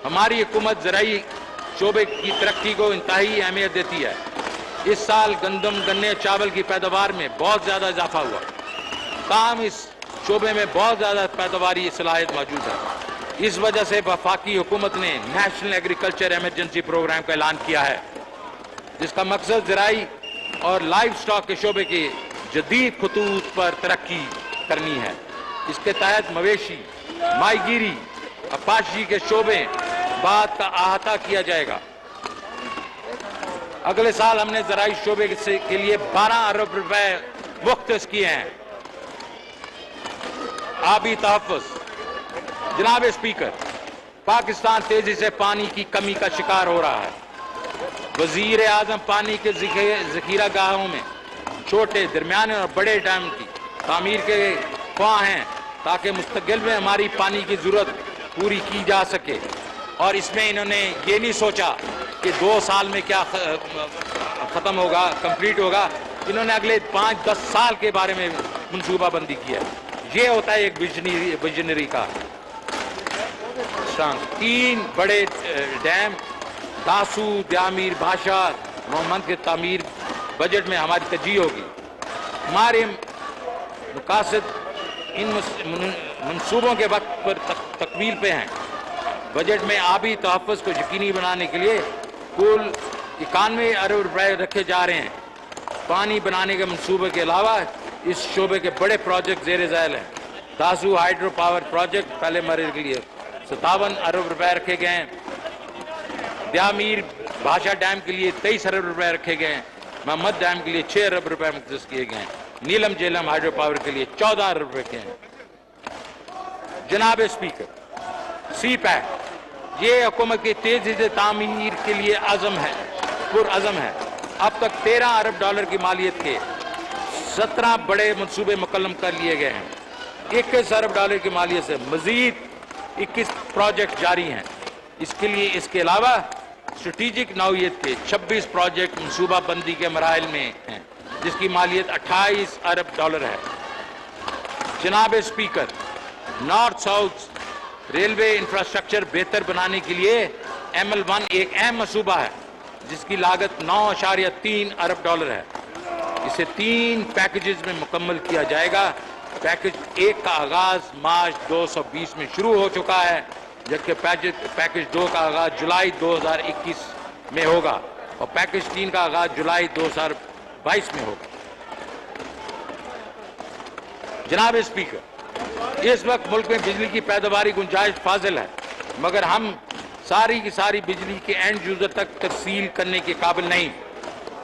हमारी हुकूमत ज़राई शोबे की तरक्की को इंतहाई अहमियत देती है। इस साल गंदम, गन्ने, चावल की पैदावार में बहुत ज़्यादा इजाफा हुआ। ताहम इस शोबे में बहुत ज़्यादा पैदावारी सलाहियत मौजूद है। इस वजह से वफाकी हुकूमत ने नेशनल एग्रीकल्चर एमरजेंसी प्रोग्राम का ऐलान किया है जिसका मकसद ज़राई और लाइव स्टॉक के शोबे के जदीद खतूत पर तरक्की करनी है। इसके तहत मवेशी, माहीगीरी, अपाशी के शोबे बात का अहाता किया जाएगा। अगले साल हमने ज़राई शोबे के लिए 12 अरब रुपए मुख्तस किए हैं। आबी तहफ़्फ़ुज़, जनाब स्पीकर, पाकिस्तान तेजी से पानी की कमी का शिकार हो रहा है। वज़ीर आज़म पानी के ज़ख़ीरा गाहों में छोटे, दरमियाने और बड़े डैम की तामीर के ख्वाह हैं ताकि मुस्तक़बिल में हमारी पानी की ज़रूरत पूरी की जा सके। और इसमें इन्होंने ये नहीं सोचा कि 2 साल में क्या ख़त्म होगा, कंप्लीट होगा। इन्होंने अगले 5-10 साल के बारे में मनसूबाबंदी की है। ये होता है एक विजनरी का स्ट्रांग। 3 बड़े डैम दासू, द्यामीर, भाषा, मोहम्मद के तामीर बजट में हमारी तरजीह होगी। हमारे मकासद इन मंसूबों के वक्त पर तकमील पे हैं। बजट में आबी तहफ़्फ़ुज़ को यकीनी बनाने के लिए कुल 91 अरब रुपए रखे जा रहे हैं। पानी बनाने के मंसूबे के अलावा इस शोबे के बड़े प्रोजेक्ट ज़ेर ज़ैल हैं। दासू हाइड्रो पावर प्रोजेक्ट पहले मरहले के लिए 57 अरब रुपए रखे गए हैं। द्यामीर भाषा डैम के लिए 23 अरब रुपए रखे गए हैं। मोहम्मद डैम के लिए 6 अरब रुपए मुख्तस किए गए हैं। नीलम झेलम हाइड्रो पावर के लिए 14 अरब रुपए के हैं। जनाब स्पीकर, CPEC ये हुकूमत की तेजी से तामीर के लिए पुरअज़म है। अब तक 13 अरब डॉलर की मालियत के 17 बड़े मंसूबे मुकम्मल कर लिए गए हैं। 21 अरब डॉलर की मालियत से मजीद 21 प्रोजेक्ट जारी हैं। इसके अलावा स्ट्रेटेजिक नौइयत के 26 प्रोजेक्ट मनसूबा बंदी के मराहिल में हैं जिसकी मालियत 28 अरब डॉलर है। जनाब speaker, north south railway infrastructure बेहतर बनाने के लिए ML1 एक अहम मनसूबा है। جس کی لاگت 9.3 ارب ڈالر ہے. اسے 3 پیکیجز میں مکمل کیا جائے گا. پیکیج 1 کا آغاز مارچ 2020 میں شروع ہو چکا ہے، جبکہ پیکیج 2 کا آغاز جولائی 2021 میں ہوگا اور پیکیج 3 کا آغاز جولائی 2022 میں ہوگا. جناب اسپیکر، اس وقت ملک میں بجلی کی پیداواری گنجائش فاضل ہے، مگر ہم ساری کی ساری بجلی کے اینڈ یوزر تک ترسیل کرنے کے قابل نہیں.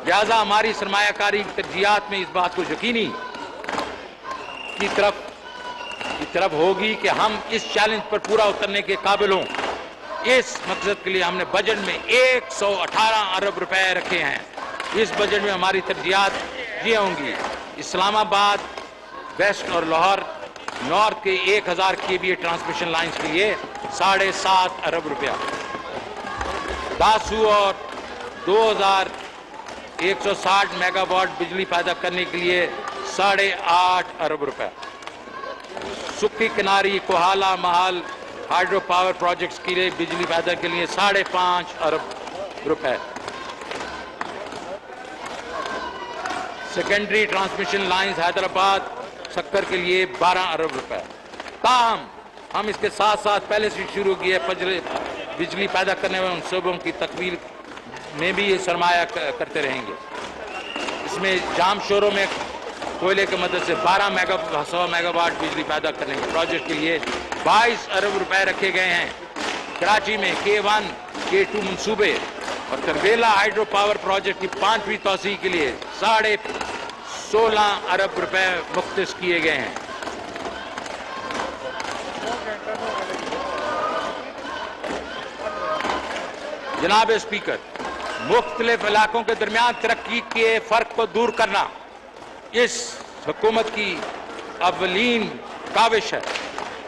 لہذا ہماری سرمایہ کاری کی ترجیحات میں اس بات کو یقینی کی طرف ہوگی کہ ہم اس چیلنج پر پورا اترنے کے قابل ہوں. اس مقصد کے لیے ہم نے بجٹ میں 118 ارب روپے رکھے ہیں. اس بجٹ میں ہماری ترجیحات یہ ہوں گی: اسلام آباد ویسٹ اور لاہور نارتھ کے 1000 kVA ٹرانسمیشن لائنز کے لیے 7.5 ارب روپیہ، داسو اور 2160 میگا واٹ بجلی پیدا کرنے کے لیے 8.5 ارب روپے، سکی کناری کوہالہ محال ہائیڈرو پاور پروجیکٹس کے لیے بجلی پیدا کے لیے 5.5 ارب روپے، سیکنڈری ٹرانسمیشن لائنز حیدرآباد سکر کے لیے 12 ارب روپے. تاہم ہم اس کے ساتھ ساتھ پہلے سے شروع کیے بجلی پیدا کرنے والے منصوبوں کی تکمیل میں بھی یہ سرمایہ کرتے رہیں گے. اس میں جام شوروں میں کوئلے کی مدد سے 100 میگا واٹ بجلی پیدا کرنے کے پروجیکٹ کے لیے 22 ارب روپے رکھے گئے ہیں. کراچی میں K1 K2 منصوبے اور تربیلا ہائیڈرو پاور پروجیکٹ کی 5ویں توسیع کے لیے 16.5 ارب روپے مختص کیے گئے ہیں. جناب اسپیکر، مختلف علاقوں کے درمیان ترقی کے فرق کو دور کرنا اس حکومت کی اولین کاوش ہے.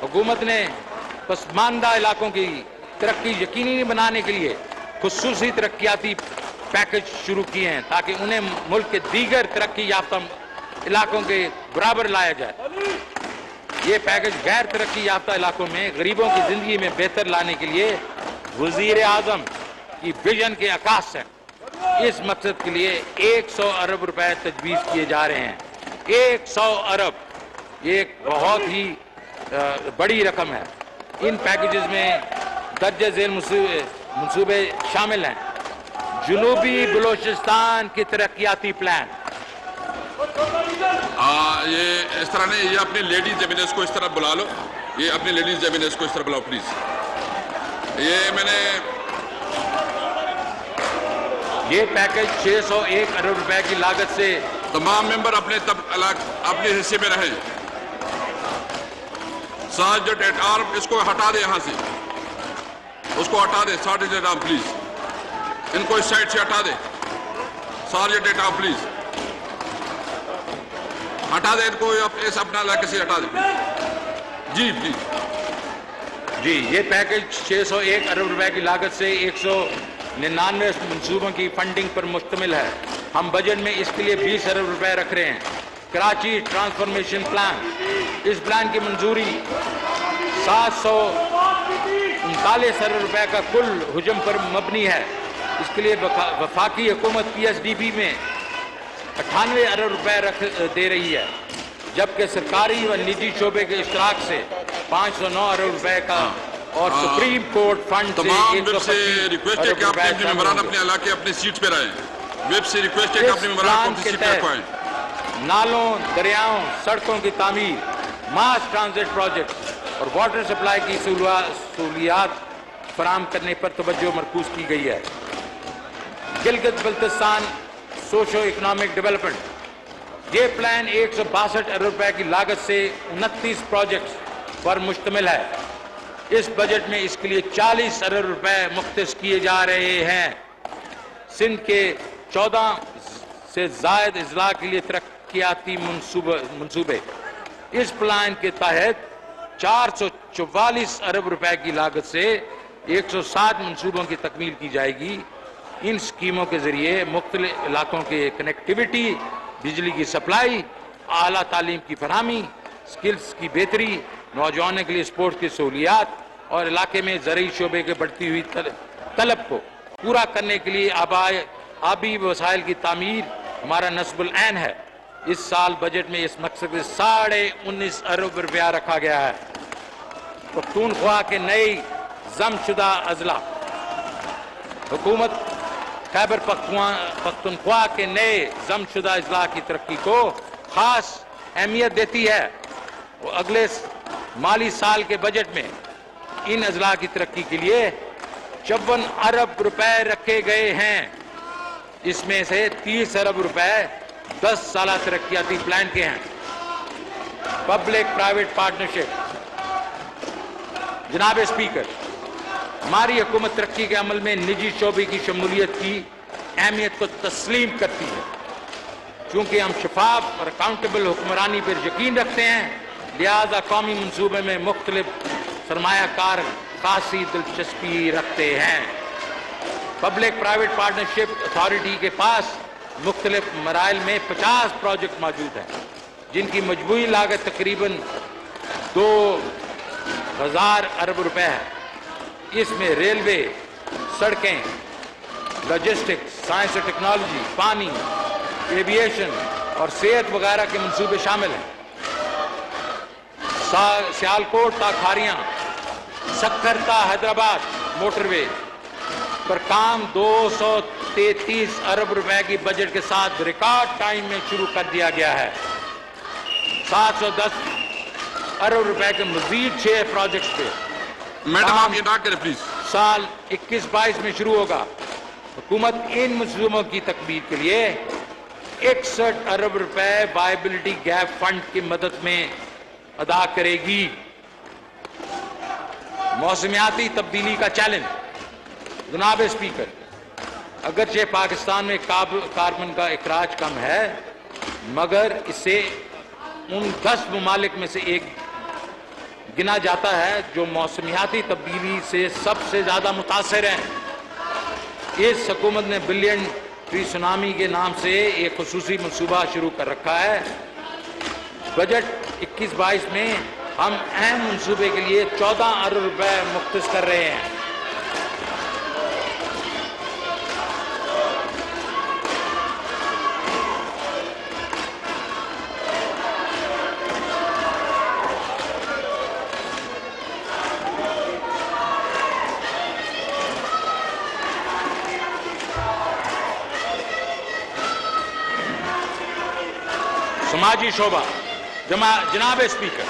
حکومت نے پسماندہ علاقوں کی ترقی یقینی بنانے کے لیے خصوصی ترقیاتی پیکج شروع کیے ہیں تاکہ انہیں ملک کے دیگر ترقی یافتہ علاقوں کے برابر لایا جائے. یہ پیکج غیر ترقی یافتہ علاقوں میں غریبوں کی زندگی میں بہتر لانے کے لیے وزیر اعظم کی ویژن کے عکاس ہیں. اس مقصد کے لیے 100 ارب روپے تجویز کیے جا رہے ہیں. 100 ارب یہ ایک بہت ہی بڑی رقم ہے. ان پیکیجز میں درجہ ذیل منصوبے شامل ہیں: جنوبی بلوچستان کی ترقیاتی پلان. یہ اس طرح نہیں، یہ اپنے لیڈیز ایمینس کو اس طرح بلا لو، یہ اپنے لیڈیز ایمینس کو اس طرح بلاؤ پلیز. یہ میں نے یہ پیکج 601 ارب روپے کی لاگت سے تمام ممبر اپنے حصے میں رہیں. سارجنٹ ایٹ آرم اس کو ہٹا دے، یہاں سے اس کو ہٹا دے. سارجنٹ ایٹ آرم پلیز ان کو اس سائڈ سے ہٹا دے. سارجنٹ ایٹ آرم پلیز ہٹا دے ان کو، اپنا علاقے سے ہٹا دے جی پلیز. جی یہ پیکج 601 ارب روپے کی لاگت سے 199 منصوبوں کی فنڈنگ پر مشتمل ہے. ہم بجٹ میں اس کے لیے 20 ارب روپے رکھ رہے ہیں. کراچی ٹرانسفارمیشن پلان، اس پلان کی منظوری 739 ارب روپے کا کل حجم پر مبنی ہے. اس کے لیے وفاقی حکومت PSDB میں 98 ارب روپے دے رہی ہے، جبکہ سرکاری و نجی شعبے کے اشتراک سے 509 ارب روپے کا اور سپریم کورٹ فنڈ سے تمام ویب سے ریکویسٹ ہے کہ آپ اپنے ممبران اپنے علاقے اپنے سیٹ پہ رہیں. ویب سے ریکویسٹ ہے کہ اپنے ممبران اپنی سیٹ پہ آئیں. نالوں، دریاؤں، سڑکوں کی تعمیر، ماس ٹرانزٹ پروجیکٹ اور واٹر سپلائی کی سہولیات فراہم کرنے پر توجہ مرکوز کی گئی ہے. Gilgit Baltistan socio economic development, یہ پلان 162 ارب روپے کی لاگت سے 29 پروجیکٹس پر مشتمل ہے. اس بجٹ میں اس کے لیے 40 ارب روپے مختص کیے جا رہے ہیں. سندھ کے 14 سے زائد اضلاع کے لیے ترقیاتی منصوبے. اس پلان کے تحت 444 ارب روپے کی لاگت سے 160 منصوبوں کی تکمیل کی جائے گی. ان سکیموں کے ذریعے مختلف علاقوں کے کنیکٹیویٹی، بجلی کی سپلائی، اعلیٰ تعلیم کی فراہمی، سکلز کی بہتری، نوجوانوں کے لیے سپورٹس کی سہولیات اور علاقے میں زرعی شعبے کے بڑھتی ہوئی طلب کو पूरा करने के लिए आबी वसाइल की तामीर हमारा नस्ब अल-ऐन है। इस साल बजट में इस मकसद से 19.5 अरब रुपया रखा गया है। पख्तूनख्वा के नए जमशुदा अजला, हुकूमत खैबर पख्तूनख्वा के नए जमशुदा अजला की तरक्की को खास अहमियत देती है। वो अगले माली साल के बजट में इन अजला की तरक्की के लिए 54 अरब रुपए रखे गए हैं। इसमें से 30 अरब रुपए 10 साला तरक्याती प्लान के हैं। Public private partnership. जनाब स्पीकर, हमारी हुकूमत तरक्की के अमल में निजी शोबे की शमूलियत की अहमियत को तस्लीम करती है। चूंकि हम शफाफ और अकाउंटेबल हुक्मरानी पर यकीन रखते हैं, लिहाजा कौमी मंसूबे में मुख्तलिफ सरमायाकार खासी दिलचस्पी रखते हैं। पब्लिक प्राइवेट पार्टनरशिप अथॉरिटी के पास मुख्तलिफ मराइल में 50 प्रोजेक्ट मौजूद हैं, जिनकी मजमूई लागत तकरीबन 2000 अरब रुपए है। इसमें रेलवे, सड़कें, लॉजिस्टिक्स, साइंस और टेक्नोलॉजी, पानी, एविएशन और सेहत वगैरह के मंसूबे शामिल हैं। सियालकोट ता खारियां, सक्खर ता हैदराबाद मोटरवे पर काम 233 अरब रुपए की बजट के साथ रिकॉर्ड टाइम में शुरू कर दिया गया है। 710 अरब रुपए के मजीद 6 प्रोजेक्ट्स पे मैडम आप ये ना करें प्लीज। साल 21-22 में शुरू होगा। हुकूमत इन मंसूबों की तकमील के लिए 61 अरब रुपए वायबिलिटी गैप फंड की मदद में अदा करेगी। मौसमियाती तब्दीली का चैलेंज। जनाब स्पीकर, अगरचे पाकिस्तान में कार्बन का इखराज कम है, मगर इसे उन 10 ममालिक में से एक गिना जाता है जो मौसमियाती तब्दीली से सबसे ज्यादा मुतासर हैं। इस हुकूमत ने बिलियन ट्री सुनामी के नाम से एक खुसूसी मंसूबा शुरू कर रखा है। बजट 21-22 में हम अहम मंसूबे के लिए 14 अरब रुपए मुख्तस कर रहे हैं। समाजी शोबा। जनाब स्पीकर,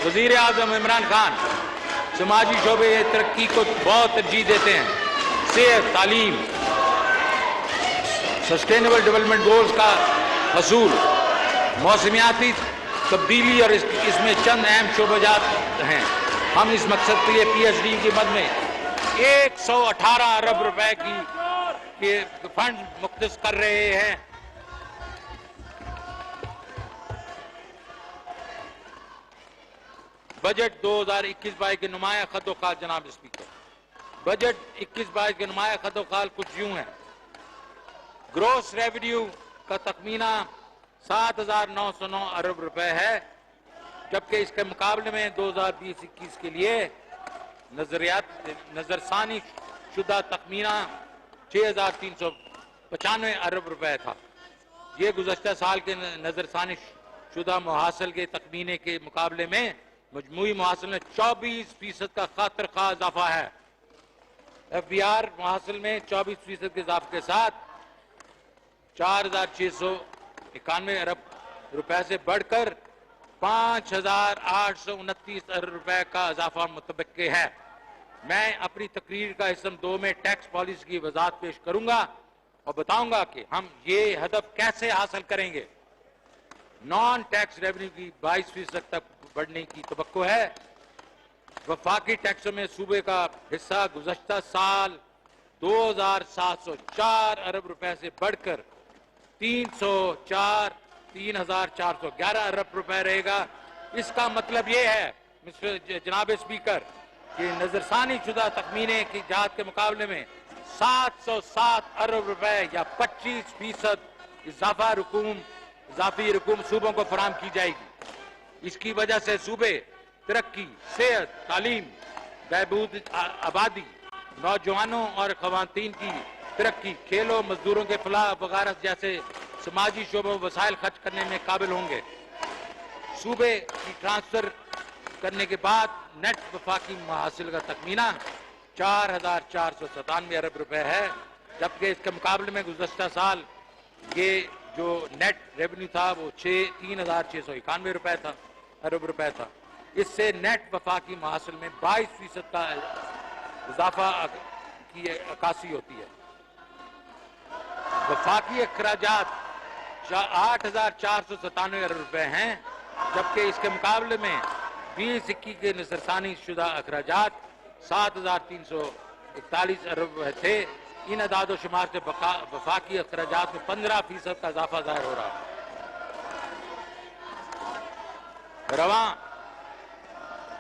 वजीर आजम इमरान खान समाजी शोबे तरक्की को बहुत तरजीह देते हैं। सेहत, तालीम, सस्टेनेबल डेवलपमेंट गोल्स का हसूल, मौसमियाती तब्दीली और इसमें चंद अहम शोबाजात हैं। हम इस मकसद के लिए PhD की मद में 118 अरब रुपए के फंड मुख्तस कर रहे हैं। बजट 2021-22 के नुमाया खतोखाल। जनाब स्पीकर, बजट 21-22 के नुमाया खतोखाल कुछ यूं है। ग्रोस रेवेन्यू का तखमीना 7,909 अरब रुपए है, जबकि इसके मुकाबले में 2020-21 के लिए नजरसानी शुदा तखमीना 6,395 अरब रुपए था। ये गुज़श्ता साल के नजरसानी शुदा मुहासिल के तखमीने के मुकाबले में मजमूई मुहासिल में 24% का खातिर-खा इजाफा है। FBR मुहासिल में 24% के इजाफे के साथ 4,691 अरब रुपए से बढ़कर 5,829 अरब रुपए का इजाफा मुतबक्के है। मैं अपनी तकरीर का हिस्सा 2 में टैक्स पॉलिसी की वजाहत पेश करूंगा और बताऊंगा कि हम ये हदफ कैसे हासिल करेंगे। नॉन टैक्स रेवेन्यू की 22% तक बढ़ने की तवक्को है। वफाकी टैक्सों में सूबे का हिस्सा गुज़श्ता साल 2,704 अरब रुपए से बढ़कर 3,411 अरब रुपए रहेगा। इसका मतलब ये है जनाब स्पीकर कि नजरसानी शुदा तखमीने की जात के मुकाबले में 707 अरब रुपए या 25% इजाफी रकूम सूबों को फराहम की जाएगी। इसकी वजह से सूबे तरक्की, सेहत, तालीम, बहबूद आबादी नौजवानों और खवातीन की तरक्की, खेलों, मजदूरों के फलाह वगैरह जैसे समाजी शोबों में वसाइल खर्च करने में काबिल होंगे। सूबे की ट्रांसफर करने के बाद नेट वफाकी हासिल का तखमीना 4,497 अरब रुपए है, जबकि इसके मुकाबले में गुज़श्ता साल ये जो नेट रेवेन्यू था वो 3,691 अरब रुपए था। इससे नेट वफाकी हासिल में 22% का इजाफा की अक्कासी होती है। वफाकी अखराजात 8,497 अरब रुपए हैं, जबकि इसके मुकाबले में 2021 के नजरसानी शुदा अखराजात 7,341 अरब रुपए थे। इन अदाद शुमार से वफाकी अखराजात में 15% का इजाफा जाहिर हो रहा है। रवां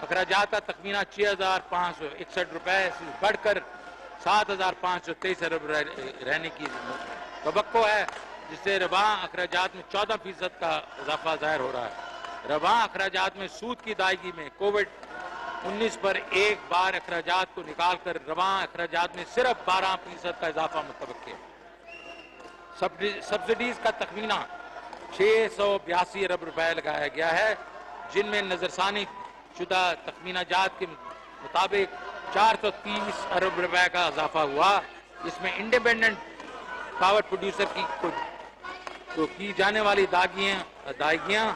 अखराजात का तखमीना 6,561 रुपए से बढ़कर 7,523 अरब रहने की तवक्को है, जिससे रवां अखराजात में 14% का इजाफा जाहिर हो रहा है। रवां अखराजात में सूद की अदायगी में कोविड-19 पर एक बार अखराजात को निकाल कर रवां अखराजात में सिर्फ 12% का इजाफा मुतवक्किल है। सब्सिडीज का तखमीना 682 अरब रुपए लगाया गया है, जिनमें नजरसानी शुदा तखमीना जात के मुताबिक 430 अरब रुपए का इजाफा हुआ। इसमें इंडिपेंडेंट पावर प्रोड्यूसर को की जाने वाली अदायगियां,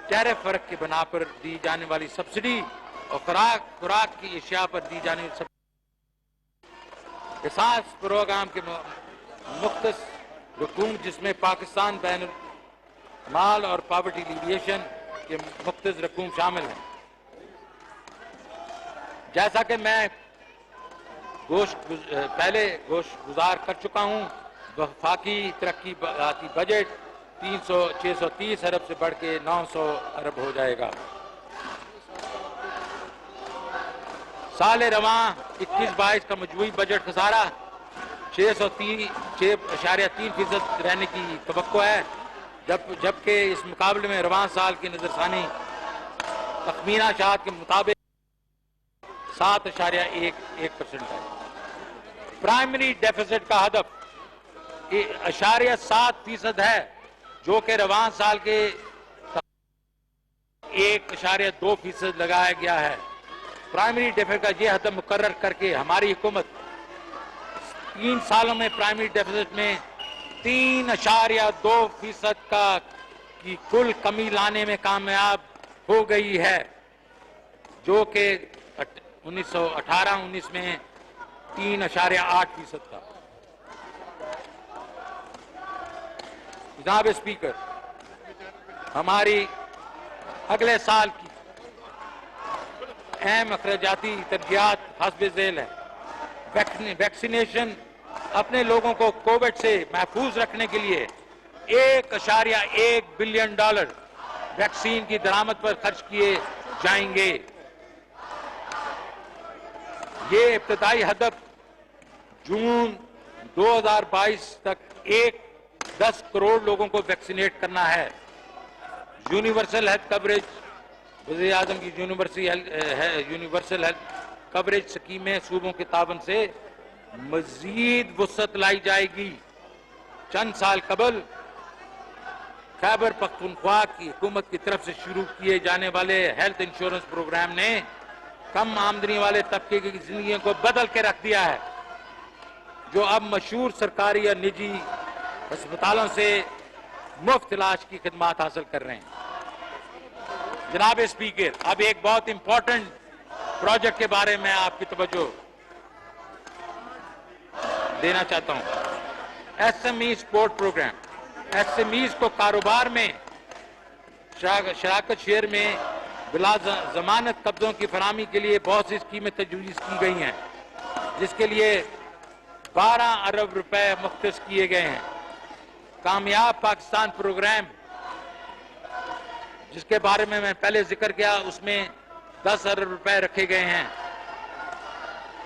टैरिफ फर्क के बना पर दी जाने वाली सब्सिडी और खुराक की एशिया पर दी जाने वाली एहसास प्रोग्राम के मुख्तस रकूम, जिसमें पाकिस्तान बैन माल और पॉवर्टी लिविएशन के मुख्तस रकूम शामिल हैं। जैसा कि मैं पहले गोश्त गुजार कर चुका हूं, वफाकी तरक्की बजट 630 अरब से बढ़ के 900 अरब हो जाएगा। साल रवां 21-22 का मजमूई बजट खसारा 6.3% रहने की तवक्को है, जबकि इस मुकाबले में रवां साल की नजरसानी तखमीना शात के मुताबिक 7.11% है। प्राइमरी डेफिसिट का हदफ 0.7% है, जो कि रवां साल के 1.2% लगाया गया है। प्राइमरी डेफिसिट का यह हदफ मुकर्रर करके हमारी हुकूमत 3 सालों में प्राइमरी डेफिसिट में 3.2% की कुल कमी लाने में कामयाब हो गई है, जो कि 1918-19 में 3.8% था। जनाब स्पीकर, हमारी अगले साल की अहम अखराजाती तरजीहात हस्ब ज़ैल है। वैक्सीनेशन अपने लोगों को कोविड से महफूज रखने के लिए $1.1 बिलियन वैक्सीन की दरामद पर खर्च किए जाएंगे। ये इब्तदाई हदफ जून 2022 तक 10 करोड़ लोगों को वैक्सीनेट करना है। यूनिवर्सल हेल्थ कवरेज, वज़ीर आज़म की यूनिवर्सल हेल्थ कवरेज स्कीम में सूबों के ताबन से मजीद वुसअत लाई जाएगी। चंद साल कबल खैबर पख्तूनख्वा की हुकूमत की तरफ से शुरू किए जाने वाले हेल्थ इंश्योरेंस प्रोग्राम ने कम आमदनी वाले तबके की जिंदगी को बदल के रख दिया है, जो अब मशहूर सरकारी या निजी अस्पतालों से मुफ्त इलाज की खिदमात हासिल कर रहे हैं। जनाब स्पीकर, अब एक बहुत इंपॉर्टेंट प्रोजेक्ट के बारे में आपकी तवज्जो देना चाहता हूं। SME support programme. SMEs को कारोबार में शराकत शेयर में बिला जमानत कब्जों की फराहमी के लिए बहुत सी स्कीमें तजवीज़ की गई हैं, जिसके लिए 12 अरब रुपए मुख्तस किए गए हैं। कामयाब पाकिस्तान प्रोग्राम, जिसके बारे में मैं पहले जिक्र किया, उसमें 10 अरब रुपए रखे गए हैं।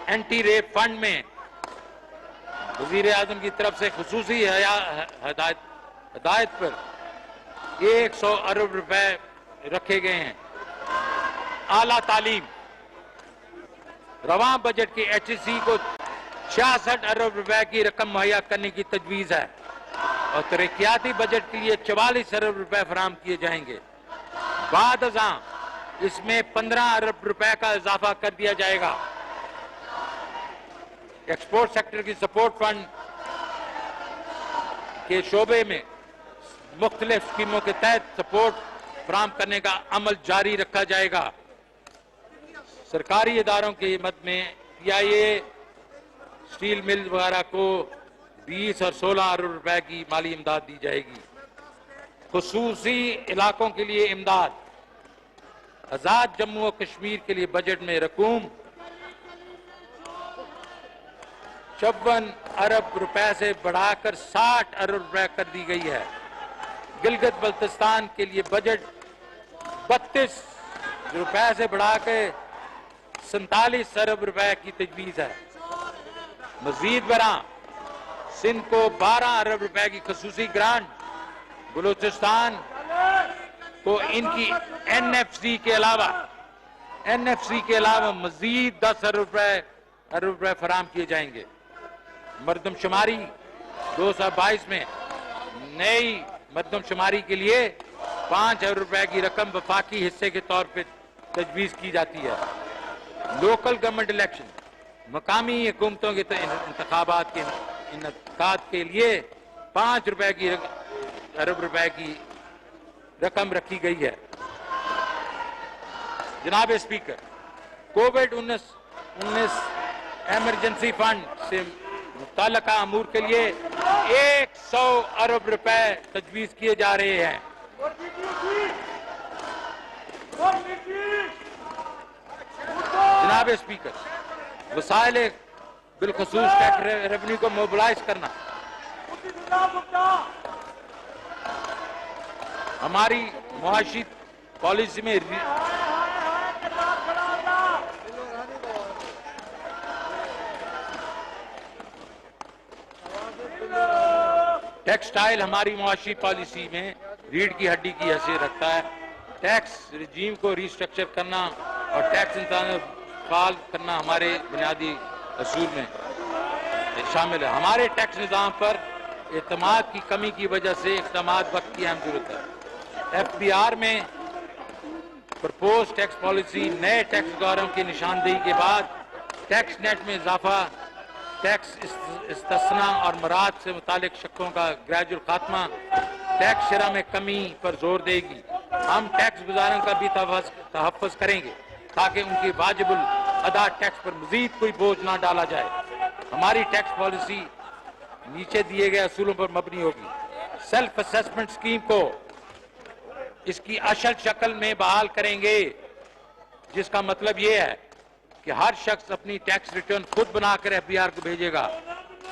एंटी रेप फंड में वज़ीर आज़म की तरफ से खुसूसी हदायत पर 100 अरब रुपए रखे गए हैं। आला तालीम, रवां बजट के HEC को 66 अरब रुपए की रकम मुहैया करने की तजवीज़ है और तरक्याती बजट के लिए 44 अरब रुपए फराहम किए जाएंगे। बाद अज़ां इसमें 15 अरब रुपए का इजाफा कर दिया जाएगा। एक्सपोर्ट सेक्टर की सपोर्ट फंड के शोबे में मुख्तलिफ स्कीमों के तहत सपोर्ट फराहम करने का अमल जारी रखा जाएगा। सरकारी इदारों की मद में PIA स्टील मिल वगैरह को 20 और 16 अरब रुपए की माली इमदाद दी जाएगी। खुसूसी इलाकों के लिए इमदाद, आजाद जम्मू और कश्मीर के लिए बजट में रकूम 56 अरब रुपए से बढ़ाकर 60 अरब रुपए कर दी गई है। गिलगित बल्तिस्तान के लिए बजट 32 रुपए से बढ़ाकर 47 अरब रुपए की तजवीज़ है। मजीद बरा सिंध को 12 अरब रुपए की खसूसी ग्रांट, बलूचिस्तान को इनकी NFC के अलावा मजीद 10 अरब रुपए फराहम किए जाएंगे। मर्दमशुमारी 2022 में नई मर्दमशुमारी के लिए 5 अरब रुपए की रकम वफाकी हिस्से के तौर पर तजवीज़ की जाती है। लोकल गवर्नमेंट इलेक्शन, मकामी हुकूमतों के इंतखाबात के इनेकाद के लिए 5 अरब रुपए की रकम रखी गई है। जनाब स्पीकर, कोविड-19 एमरजेंसी फंड से मुतल्लिका अमूर के लिए 100 अरब रुपए तजवीज़ किए जा रहे हैं। जनाब स्पीकर, वसाइल बिलखसूस टैक्स रेवेन्यू को मोबिलाइज करना हमारी मुआशी पॉलिसी में टेक्सटाइल हमारी मुआशी पॉलिसी में रीढ़ की हड्डी की हैसियत रखता है। टैक्स रिजीम को रिस्ट्रक्चर करना और टैक्स इंतजाम फाल करना हमारे बुनियादी असूल में शामिल है। हमारे टैक्स निज़ाम पर एतमाद की कमी की वजह से इक़दामात वक्त की अहम जरूरत है। FBR में प्रपोज टैक्स पॉलिसी नए टैक्स गारों की निशानदेही के बाद टैक्स नेट में इजाफा, टैक्स इस्तिस्ना और मराद से मुतालिक शक्कों का ग्रेजुअल खात्मा, टैक्स शरह में कमी पर जोर देगी। हम टैक्स गुजारों का भी तहफ़्फ़ुज़ करेंगे ताकि उनकी वाजिबुल अदा टैक्स पर मजीद कोई बोझ ना डाला जाए। हमारी टैक्स पॉलिसी नीचे दिए गए असूलों पर मबनी होगी। सेल्फ असेसमेंट स्कीम को इसकी असल शक्ल में बहाल करेंगे, जिसका मतलब ये है कि हर शख्स अपनी टैक्स रिटर्न खुद बनाकर FBR को भेजेगा।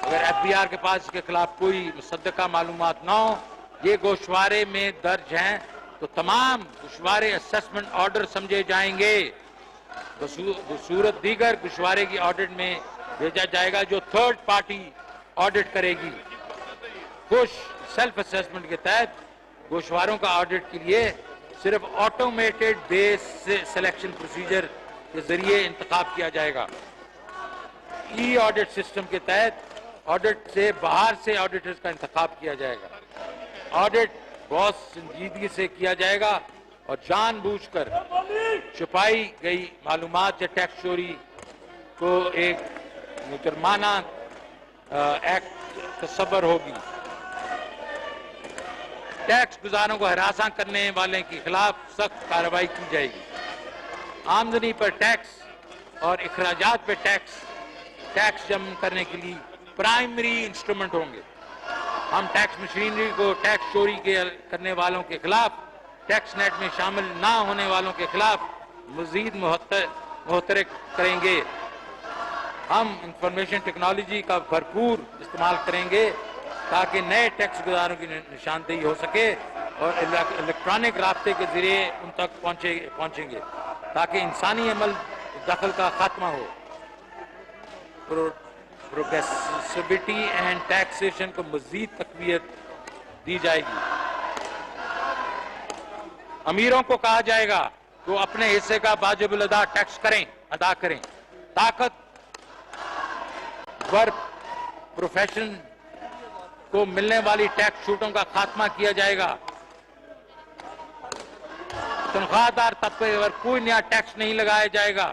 अगर FBR के पास इसके खिलाफ कोई मुसद्दका मालूमात ना हो, ये गोशवारे में दर्ज हैं, तो तमाम गोशवारे असेसमेंट ऑर्डर समझे जाएंगे। सूरत दीगर गोशवारे की ऑडिट में भेजा जाएगा जो थर्ड पार्टी ऑडिट करेगी। कुछ सेल्फ असेसमेंट के तहत गोशवारों का ऑडिट के लिए सिर्फ ऑटोमेटेड बेस सिलेक्शन प्रोसीजर के जरिए इंतखाब किया जाएगा। ई ऑडिट सिस्टम के तहत ऑडिट से बाहर से ऑडिटर्स का इंतखाब किया जाएगा। ऑडिट बहुत संजीदगी से किया जाएगा और जानबूझकर छुपाई गई मालूमात या टैक्स चोरी को एक जुर्माना एक्ट तस्वर होगी। टैक्स गुजारों को हरासा करने वाले के खिलाफ सख्त कार्रवाई की जाएगी। आमदनी पर टैक्स और अखराजात पर टैक्स जमा करने के लिए प्राइमरी इंस्ट्रूमेंट होंगे। हम टैक्स मशीनरी को टैक्स चोरी करने वालों के खिलाफ, टैक्स नेट में शामिल ना होने वालों के खिलाफ मजीद मुहतरक करेंगे। हम इंफॉर्मेशन टेक्नोलॉजी का भरपूर इस्तेमाल करेंगे ताकि नए टैक्स गुजारों की निशानदेही हो सके और इलेक्ट्रॉनिक रास्ते के जरिए उन तक पहुंचेंगे ताकि इंसानी अमल दखल का खात्मा हो। प्रोग्रेसिविटी एंड टैक्सेशन को मजीद तकवीत दी जाएगी। अमीरों को कहा जाएगा कि वो अपने हिस्से का वाजिबुल अदा टैक्स अदा करें। वर्क प्रोफेशन को मिलने वाली टैक्स छूटों का खात्मा किया जाएगा। तनख्वाहदार तबके पर कोई नया टैक्स नहीं लगाया जाएगा।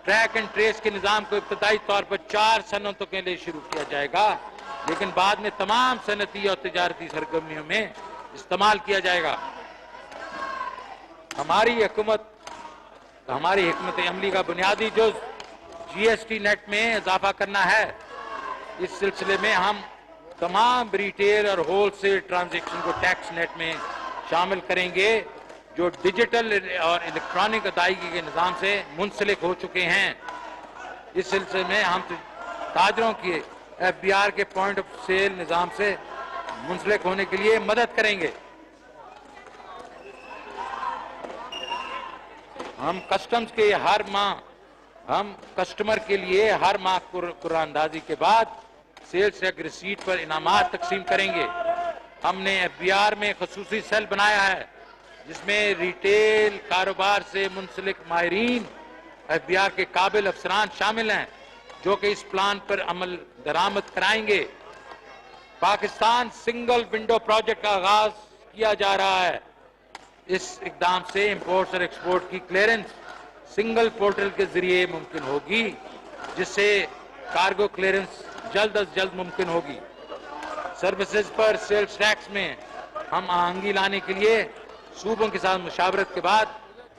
ट्रैक एंड ट्रेस के निज़ाम को इब्तदाई तौर पर 4 सनतों के लिए शुरू किया जाएगा, लेकिन बाद में तमाम सनती और तिजारती सरगर्मियों में इस्तेमाल किया जाएगा। हमारी हिकमत अमली का बुनियादी जुज़ GST नेट में इजाफा करना है। इस सिलसिले में हम तमाम रिटेल और होलसेल ट्रांजैक्शन को टैक्स नेट में शामिल करेंगे जो डिजिटल और इलेक्ट्रॉनिक अदायगी के निज़ाम से मुंसलिक हो चुके हैं। इस सिलसिले में हम ताजरों के FBR के पॉइंट ऑफ सेल निज़ाम से मुंसलिक होने के लिए मदद करेंगे। हम कस्टमर के लिए हर माह कुरानंदाजी के बाद सेल्स टैक्स रिसीट पर इनामात तकसीम करेंगे। हमने FBR में खसूसी सेल बनाया है जिसमें रिटेल कारोबार से मुंसलिक माहिरीन FBR के काबिल अफसरान शामिल हैं जो कि इस प्लान पर अमल दरामद कराएंगे। पाकिस्तान सिंगल विंडो प्रोजेक्ट का आगाज किया जा रहा है। इस इकदाम से इंपोर्ट और एक्सपोर्ट की क्लियरेंस सिंगल पोर्टल के जरिए मुमकिन होगी, जिससे कार्गो क्लियरेंस जल्द अज जल्द मुमकिन होगी। सर्विसेज पर सेल्स टैक्स में हम आहंगी लाने के लिए सूबों के साथ मुशावरत के बाद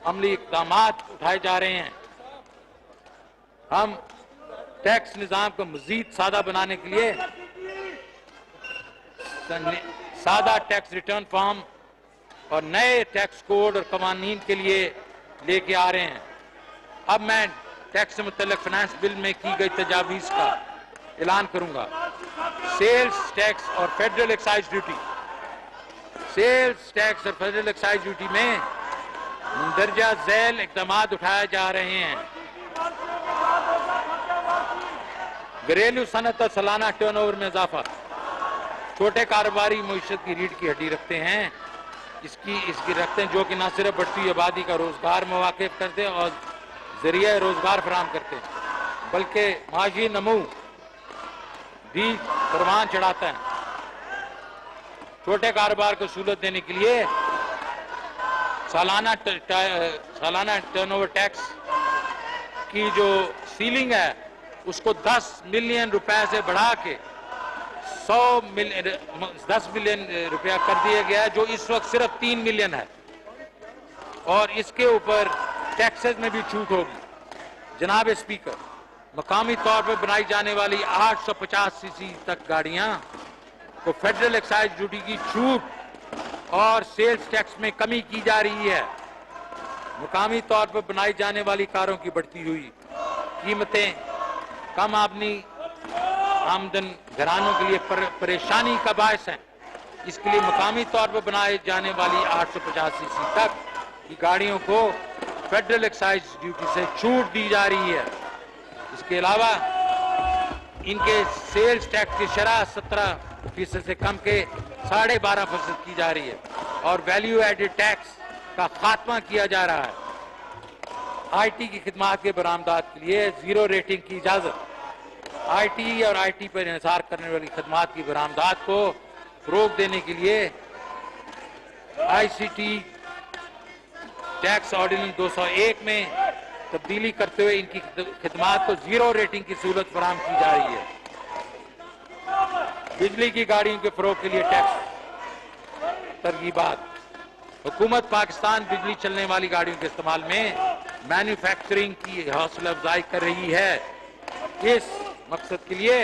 अमली इक़दाम उठाए जा रहे हैं। हम टैक्स निज़ाम को मज़ीद सादा बनाने के लिए सादा टैक्स रिटर्न फॉर्म और नए टैक्स कोड और कवानीन के लिए लेके आ रहे हैं। अब मैं टैक्स से मुतल्लिक़ फाइनेंस बिल में की गई तजावीज़ का ऐलान करूंगा। सेल्स टैक्स और federal excise duty. Sales tax और फेडरल एक्साइज ड्यूटी में मंदरजा झैल इक़दामात उठाए जा रहे हैं। घरेलू सनत और सालाना टर्नओवर में इजाफा। छोटे कारोबारी मईशत की रीढ़ की हड्डी रखते हैं, इसकी रखते हैं जो कि न सिर्फ बढ़ती हुई आबादी का रोजगार मौके करते हैं और जरिए रोजगार फराहम करते हैं, बल्कि माशी नमू भी परवान चढ़ाता है। छोटे कारोबार को सहूलत देने के लिए सालाना टर्नओवर टैक्स की जो सीलिंग है उसको 10 मिलियन रुपए से बढ़ा के 10 मिलियन रुपया कर दिया गया है, जो इस वक्त सिर्फ 3 मिलियन है, और इसके ऊपर टैक्सेस में भी छूट होगी। जनाब स्पीकर, मकामी तौर पर बनाई जाने वाली 850 सीसी तक गाड़ियां को फेडरल एक्साइज ड्यूटी की छूट और सेल्स टैक्स में कमी की जा रही है। मुकामी तौर पर बनाई जाने वाली कारों की बढ़ती हुई कीमतें कम आमदन घरानों के लिए परेशानी का बायस है। इसके लिए मुकामी तौर पर बनाए जाने वाली 850 सीसी तक की गाड़ियों को फेडरल एक्साइज ड्यूटी से छूट दी जा रही है। इसके अलावा इनके सेल्स टैक्स की शरह 17% से कम के 12.5% की जा रही है और वैल्यू एडेड टैक्स का खात्मा किया जा रहा है। IT की खिदमात के बरामदात के लिए 0 रेटिंग की इजाजत। IT और IT पर इन्हिसार करने वाली खिदमात की बरामदात को फरोग देने के लिए ICT टैक्स ऑर्डिनेंस 201 में तब्दीली करते हुए इनकी खिदमात को 0 रेटिंग की सहूलत फराहम की जा रही है। बिजली की गाड़ियों के फरोग के लिए टैक्स तरगीबात। हुकूमत पाकिस्तान बिजली चलने वाली गाड़ियों के इस्तेमाल में मैन्युफैक्चरिंग की हौसला अफजाई कर रही है। इस मकसद के लिए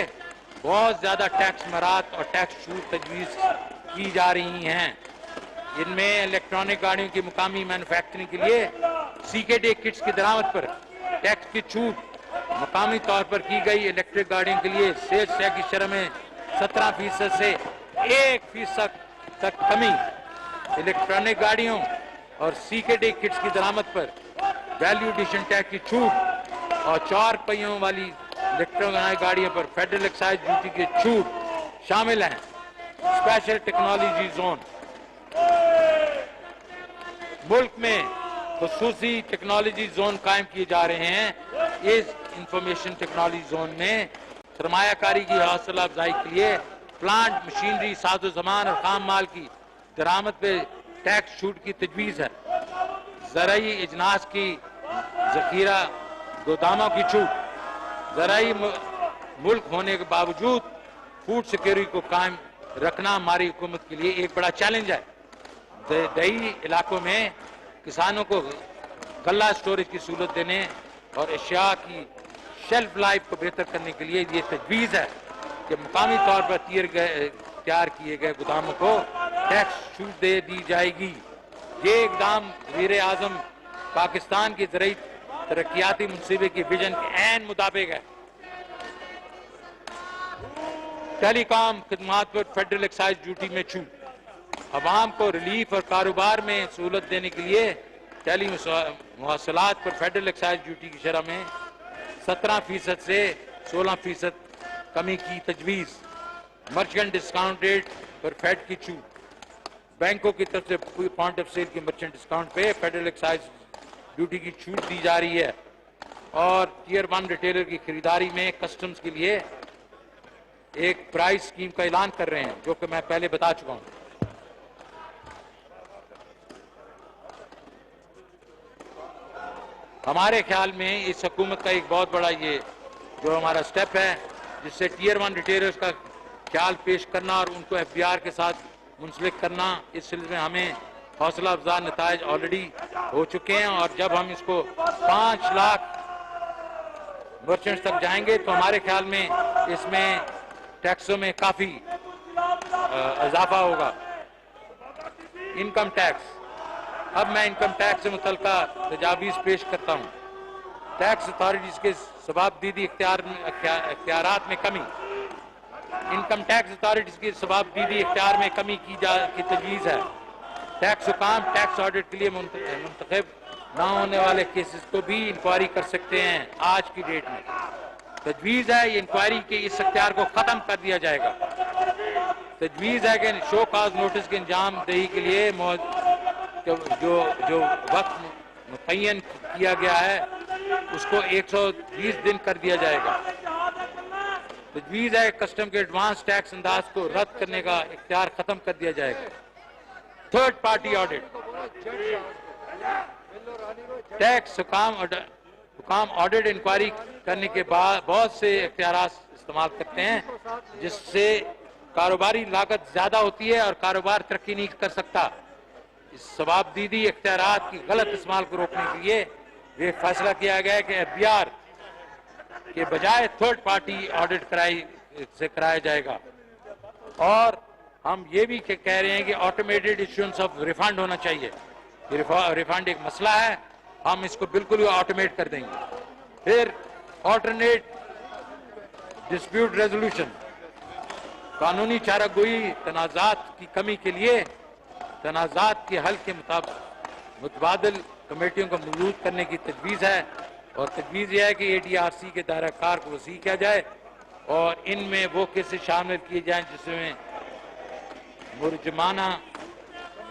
बहुत ज्यादा टैक्स मरात और टैक्स छूट तजवीज की जा रही हैं। इनमें इलेक्ट्रॉनिक गाड़ियों की मुकामी मैन्युफैक्चरिंग के लिए CKD किट्स की दरामद पर टैक्स की छूट, मुकामी तौर पर की गई इलेक्ट्रिक गाड़ियों के लिए सेल्स टैक्स की शरह में 17% से 1% तक कमी, इलेक्ट्रॉनिक गाड़ियों और CKD किट्स की दरामद पर वैल्यू एडिशन टैक्स की छूट और 4 पहियों वाली इलेक्ट्रॉनिक गाड़ियों पर फेडरल एक्साइज ड्यूटी की छूट शामिल हैं। Special technology zone. मुल्क में खुसूसी टेक्नोलॉजी जोन कायम किए जा रहे हैं। इस इंफॉर्मेशन टेक्नोलॉजी जोन में सरमाया कारी की हौसला अफजाई के लिए प्लांट, मशीनरी, साजो सामान और खाम माल की दरामद पे टैक्स छूट की तजवीज़ है। ज़राई इजनास की ज़ख़ीरा गोदामों की छूट। ज़राई मुल्क होने के बावजूद फूड सिक्योरिटी को कायम रखना हमारी हुकूमत के लिए एक बड़ा चैलेंज है। दही इलाकों में किसानों को गल्ला स्टोरेज की सहूलत देने और अशिया की शेल्फ लाइफ को बेहतर करने के लिए ये तजवीज़ है कि मुकामी तौर पर तैयार किए गए गोदामों को टैक्स छूट दे दी जाएगी। ये इकदाम वज़ीर आज़म पाकिस्तान की ज़राई तरक्याती मनसूबे की विजन के ऐन मुताबिक है। टेलीकॉम खदमात पर फेडरल एक्साइज ड्यूटी में छूट। अवाम को रिलीफ और कारोबार में सहूलत देने के लिए टेली मवासलात पर फेडरल एक्साइज ड्यूटी की शरह में 17% से 16% कमी की तजवीज़। मर्चेंट डिस्काउंट रेट पर फेड की छूट। बैंकों की तरफ से पॉइंट ऑफ सेल के मर्चेंट डिस्काउंट पे फेडरल एक्साइज ड्यूटी की छूट दी जा रही है। और टियर 1 रिटेलर की खरीदारी में कस्टम्स के लिए एक प्राइस स्कीम का ऐलान कर रहे हैं, जो कि मैं पहले बता चुका हूं। हमारे ख्याल में इस हुकूमत का एक बहुत बड़ा ये जो हमारा स्टेप है, जिससे टियर 1 रिटेलर्स का ख्याल पेश करना और उनको FBR के साथ मुंसलिक करना, इस सिलसिले में हमें हौसला अफजा नताइज ऑलरेडी हो चुके हैं। और जब हम इसको 5 लाख मर्चेंट्स तक जाएंगे तो हमारे ख्याल में इसमें टैक्सों में काफ़ी इजाफा होगा। Income tax. अब मैं इनकम टैक्स से मुतल्लिका तजावीज़ पेश करता हूँ। टैक्स अथॉरिटीज़ के सवाबदीदी इख्तियारात में कमी। इनकम टैक्स अथॉरिटीज़ की सवाबदीदी इख्तियार में कमी की तजवीज़ है। टैक्स हुकाम टैक्स ऑडिट के लिए मुंतखब ना होने वाले केसेस को भी इंक्वायरी कर सकते हैं। आज की डेट में तजवीज़ है ये इंक्वायरी के इस इख्तियार को ख़त्म कर दिया जाएगा। तजवीज़ है कि शो काज नोटिस के अंजाम दही के लिए जो वक्त मुतय्यन किया गया है उसको 120 दिन कर दिया जाएगा। तजवीज़ है कस्टम के एडवांस टैक्स अंदाज को रद्द करने का इख्तियार ख़त्म कर दिया जाएगा। Third party audit. टैक्स हुकाम ऑडिट इंक्वायरी करने के बाद बहुत से इख्तियारात इस्तेमाल करते हैं, जिससे कारोबारी लागत ज़्यादा होती है और कारोबार तरक्की नहीं कर सकता। इस सवाबदीदी इख्तियारात की गलत इस्तेमाल को रोकने के लिए ये फैसला किया गया है कि FBR के बजाय थर्ड पार्टी ऑडिट कराया जाएगा। और हम ये भी कह रहे हैं कि ऑटोमेटेड इश्यूएंस ऑफ रिफंड होना चाहिए। रिफंड एक मसला है, हम इसको बिल्कुल ही ऑटोमेट कर देंगे। फिर ऑल्टरनेट डिस्प्यूट रेजोल्यूशन। कानूनी चारागोई तनाज़ात की कमी के लिए तनाज़ात के हल के मुतबादिल कमेटियों को मौजूद करने की तजवीज़ है। और तजवीज़ यह है कि ADRC के दायरा कार को वसी किया जाए और इनमें वो केसेस शामिल किए जाएं जिसमें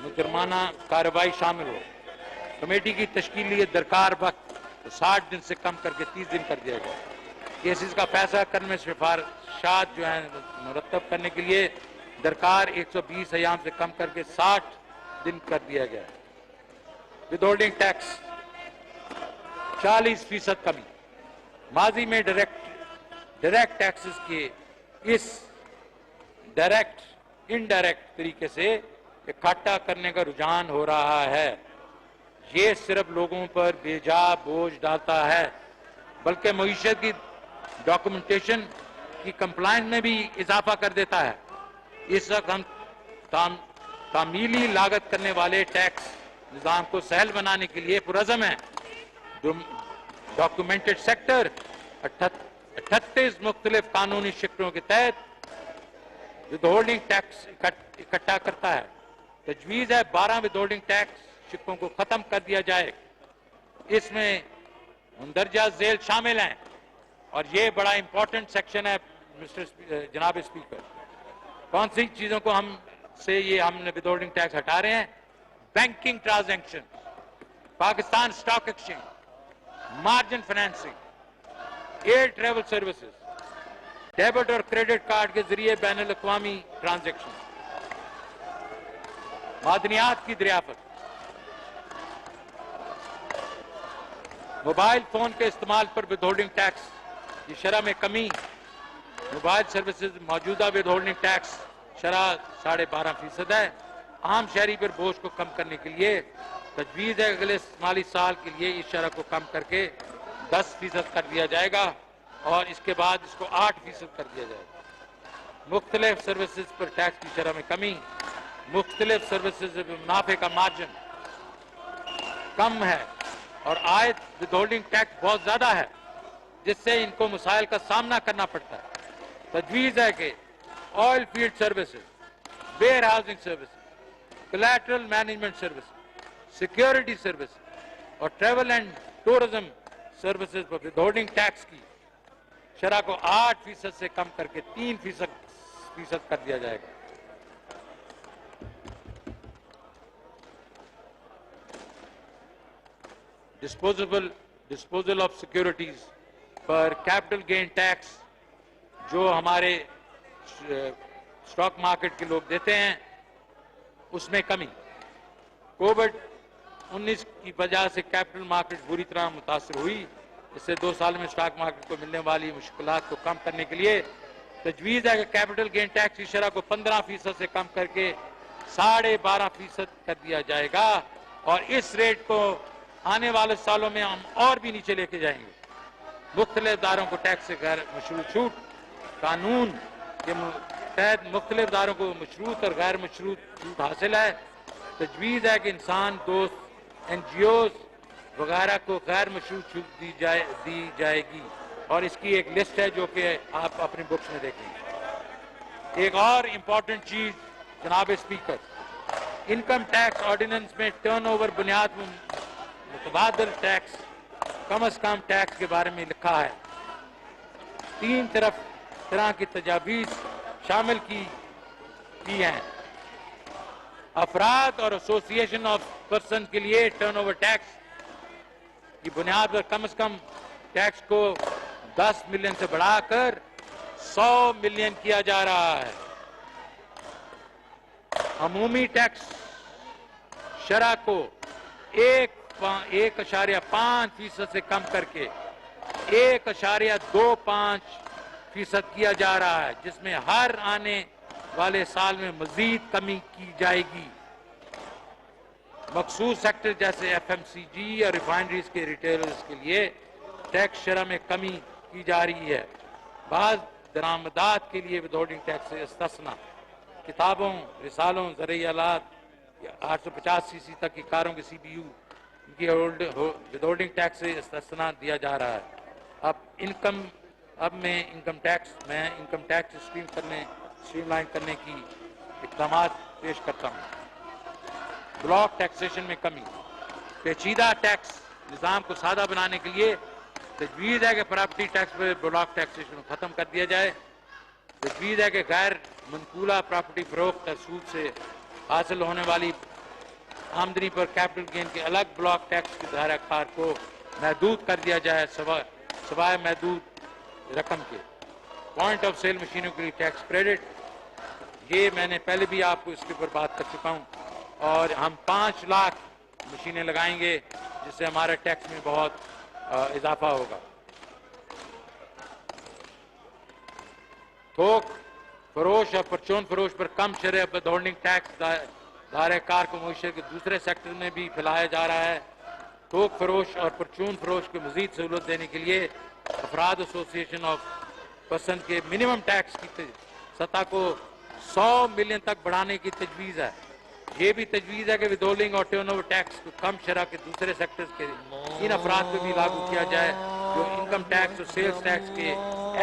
मुजरमाना कार्रवाई शामिल हो। कमेटी की तश्कील लिए दरकार वक्त 60 दिन से कम करके 30 दिन कर दिया गया। केसेस का फैसला करने में सिफारिशात जो है मुरतब करने के लिए दरकार 120 अयाम से कम करके 60 दिन कर दिया गया। विदहोल्डिंग टैक्स 40% कमी। माजी में डायरेक्ट टैक्सेस के इस इनडायरेक्ट तरीके से इकट्ठा करने का रुझान हो रहा है। ये सिर्फ लोगों पर बेजा बोझ डालता है, बल्कि मईशत की डॉक्यूमेंटेशन की कंप्लायंस में भी इजाफा कर देता है। इस वक्त हम तामीली लागत करने वाले टैक्स निज़ाम को सहल बनाने के लिए पुरज़म है। डॉक्यूमेंटेड सेक्टर 38 मुख्तलिफ कानूनी शिक्लों के तहत विदहोल्डिंग टैक्स इकट्ठा करता है। तजवीज़ है 12 विदहोल्डिंग टैक्स शिक्कों को ख़त्म कर दिया जाए। इसमें मुंदरजा झेल शामिल हैं और ये बड़ा इंपॉर्टेंट सेक्शन है जनाब स्पीकर। कौन सी चीज़ों को हमने विदहोल्डिंग टैक्स हटा रहे हैं? Banking transaction, Pakistan stock exchange, margin financing, air travel services, debit और क्रेडिट कार्ड के जरिए बैन अल-अक़वामी ट्रांजैक्शन, मादनियात की दरियाफत, मोबाइल फोन के इस्तेमाल पर विदहोल्डिंग टैक्स की शरह में कमी, मोबाइल सर्विसेज मौजूदा विदहोल्डिंग टैक्स शरह 12.5% है। आम शहरी पर बोझ को कम करने के लिए तजवीज़ है अगले माली साल के लिए इस शरह को कम करके 10% कर दिया जाएगा और इसके बाद इसको 8% कर दिया जाएगा। मुख्तलिफ सर्विसेज पर टैक्स की शरह में कमी, मुख्तलिफ सर्विसेज में मुनाफे का मार्जिन कम है और आयत विदहोल्डिंग टैक्स बहुत ज़्यादा है, जिससे इनको मसाइल का सामना करना पड़ता है। तजवीज़ है कि oil field services, warehousing services, collateral management services, security services और ट्रैवल एंड टूरिज्म सर्विसेज पर विदहोल्डिंग टैक्स की शरह को 8% से कम करके 3% कर दिया जाएगा। डिस्पोजल ऑफ सिक्योरिटीज पर कैपिटल गेन टैक्स जो हमारे स्टॉक मार्केट के लोग देते हैं उसमें कमी, कोविड-19 की वजह से कैपिटल मार्केट बुरी तरह मुतासर हुई। इससे 2 साल में स्टॉक मार्केट को मिलने वाली मुश्किलात को कम करने के लिए तजवीज़ है कि कैपिटल गेन टैक्स की शरह को 15% से कम करके 12.5% कर दिया जाएगा और इस रेट को आने वाले सालों में हम और भी नीचे लेके जाएंगे। मुख्तलिफ दारों को टैक्स से गैर मशरूत छूट, कानून के तहत मुख्तलिफ दारों को मशरूत और गैर मशरूत छूट हासिल है। तजवीज़ है कि इंसान दोस्त NGOs वगैरह को गैर मशरूत छूट दी जाएगी और इसकी एक लिस्ट है जो कि आप अपनी बुक्स में देखेंगे। एक और इम्पॉर्टेंट चीज जनाब स्पीकर, इनकम टैक्स ऑर्डिनेंस में टर्नओवर बुनियाद मुतबादल टैक्स कम अज कम टैक्स के बारे में लिखा है। 3 तरह की तजावीज़ शामिल की हैं। अफराद और एसोसिएशन ऑफ पर्सन के लिए टर्नओवर टैक्स की बुनियाद पर कम से कम टैक्स को 10 मिलियन से बढ़ाकर 100 मिलियन किया जा रहा है। अमूमी टैक्स शरह को 1.5% से कम करके 1.25% किया जा रहा है, जिसमें हर आने वाले साल में मजीद कमी की जाएगी। मखसूस सेक्टर जैसे FMCG और रिफाइनरीज के रिटेलर्स के लिए टैक्स शरह में कमी की जा रही है। बाज़ दरामदात के लिए विदहोल्डिंग टैक्स से इस्तिस्ना, किताबों, रिसालों, ज़रई आलात 850cc तक की कारों के CBU की विदहोल्डिंग टैक्स से इस्तिस्ना दिया जा रहा है। अब मैं इनकम टैक्स स्ट्रीमलाइन करने की इक़दाम पेश करता हूँ। ब्लॉक टैक्सेशन में कमी, पेचीदा टैक्स निज़ाम को सादा बनाने के लिए तजवीज़ है कि प्रॉपर्टी टैक्स पर ब्लॉक टैक्सेशन को ख़त्म कर दिया जाए। तजवीज़ है कि गैर मनकूला प्रॉपर्टी फरोख्त और सूद से हासिल होने वाली आमदनी पर कैपिटल गेन के अलग ब्लॉक टैक्स के दायरा कार को महदूद कर दिया जाए सवाए महदूद रकम के। पॉइंट ऑफ सेल मशीनों के लिए टैक्स क्रेडिट, ये मैंने पहले भी आपको इसके ऊपर बात कर चुका हूँ और हम 5 लाख मशीनें लगाएंगे जिससे हमारे टैक्स में बहुत इजाफा होगा। थोक फरोश और परचून फरोश पर कम शरह विदहोल्डिंग टैक्स दायरे कार को मईशत के दूसरे सेक्टर में भी फैलाया जा रहा है। थोक फरोश और परचून फरोश को मजीद सहूलत देने के लिए अफराद एसोसिएशन ऑफ पर्सन के मिनिमम टैक्स की सतह को 100 मिलियन तक बढ़ाने की तजवीज़ है। ये भी तजवीज़ है कि विदहोल्डिंग और टर्नओवर टैक्स को कम शरह के दूसरे सेक्टर्स के इन अफराद पर भी लागू किया जाए जो इनकम टैक्स और सेल्स टैक्स के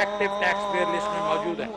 एक्टिव टैक्स पेयर लिस्ट में मौजूद हैं।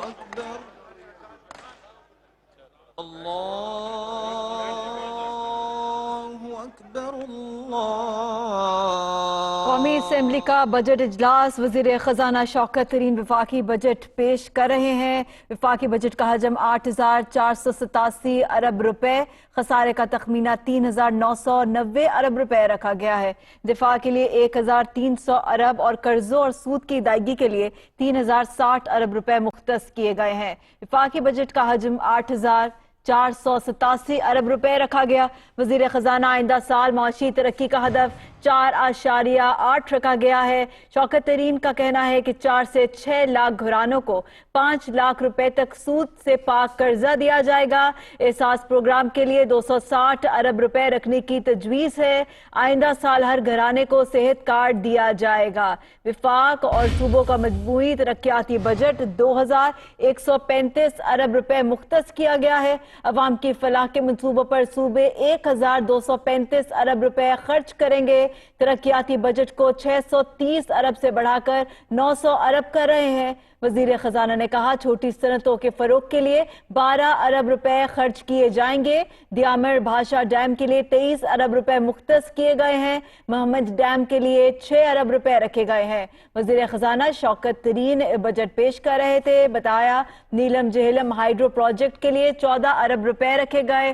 कौमी اسمبلی کا بجٹ اجلاس وزیر خزانہ شوکت ترین وفاقی بجٹ پیش کر رہے ہیں۔ وفاقی بجٹ کا حجم 8,487 ارب روپے، خسارے کا تخمینہ 3,990 ارب روپے رکھا گیا ہے۔ دفاع کے لیے 1,300 ارب اور قرضوں اور سود کی ادائیگی کے لیے 3,060 ارب روپے مختص کیے گئے ہیں۔ وفاقی بجٹ کا حجم 8,487 ارب روپے رکھا گیا۔ وزیر خزانہ آئندہ سال معاشی ترقی کا ہدف 4.8 رکھا گیا ہے۔ شوکت ترین کا کہنا ہے کہ 4 سے 6 لاکھ گھرانوں کو 5 لاکھ روپے تک سود سے پاک قرضہ دیا جائے گا۔ احساس پروگرام کے لیے 260 ارب روپے رکھنے کی تجویز ہے۔ آئندہ سال ہر گھرانے کو صحت کارڈ دیا جائے گا۔ وفاق اور صوبوں کا مجموعی ترقیاتی بجٹ 2,135 ارب روپے مختص کیا گیا ہے۔ عوام کی فلاح کے منصوبوں پر صوبے 1,235 ارب روپے خرچ کریں گے۔ ترقیاتی بجٹ کو 630 ارب سے بڑھا کر 900 ارب کر رہے ہیں۔ وزیر خزانہ نے کہا چھوٹی صنعتوں کے فروغ کے لیے 12 ارب روپے خرچ کیے جائیں گے۔ دیامر بھاشا ڈیم کے لیے 23 ارب روپے مختص کیے گئے ہیں۔ محمد ڈیم کے لیے 6 ارب روپے رکھے گئے ہیں۔ وزیر خزانہ شوکت ترین بجٹ پیش کر رہے تھے۔ بتایا نیلم جہلم ہائیڈرو پروجیکٹ کے لیے 14 ارب روپے رکھے گئے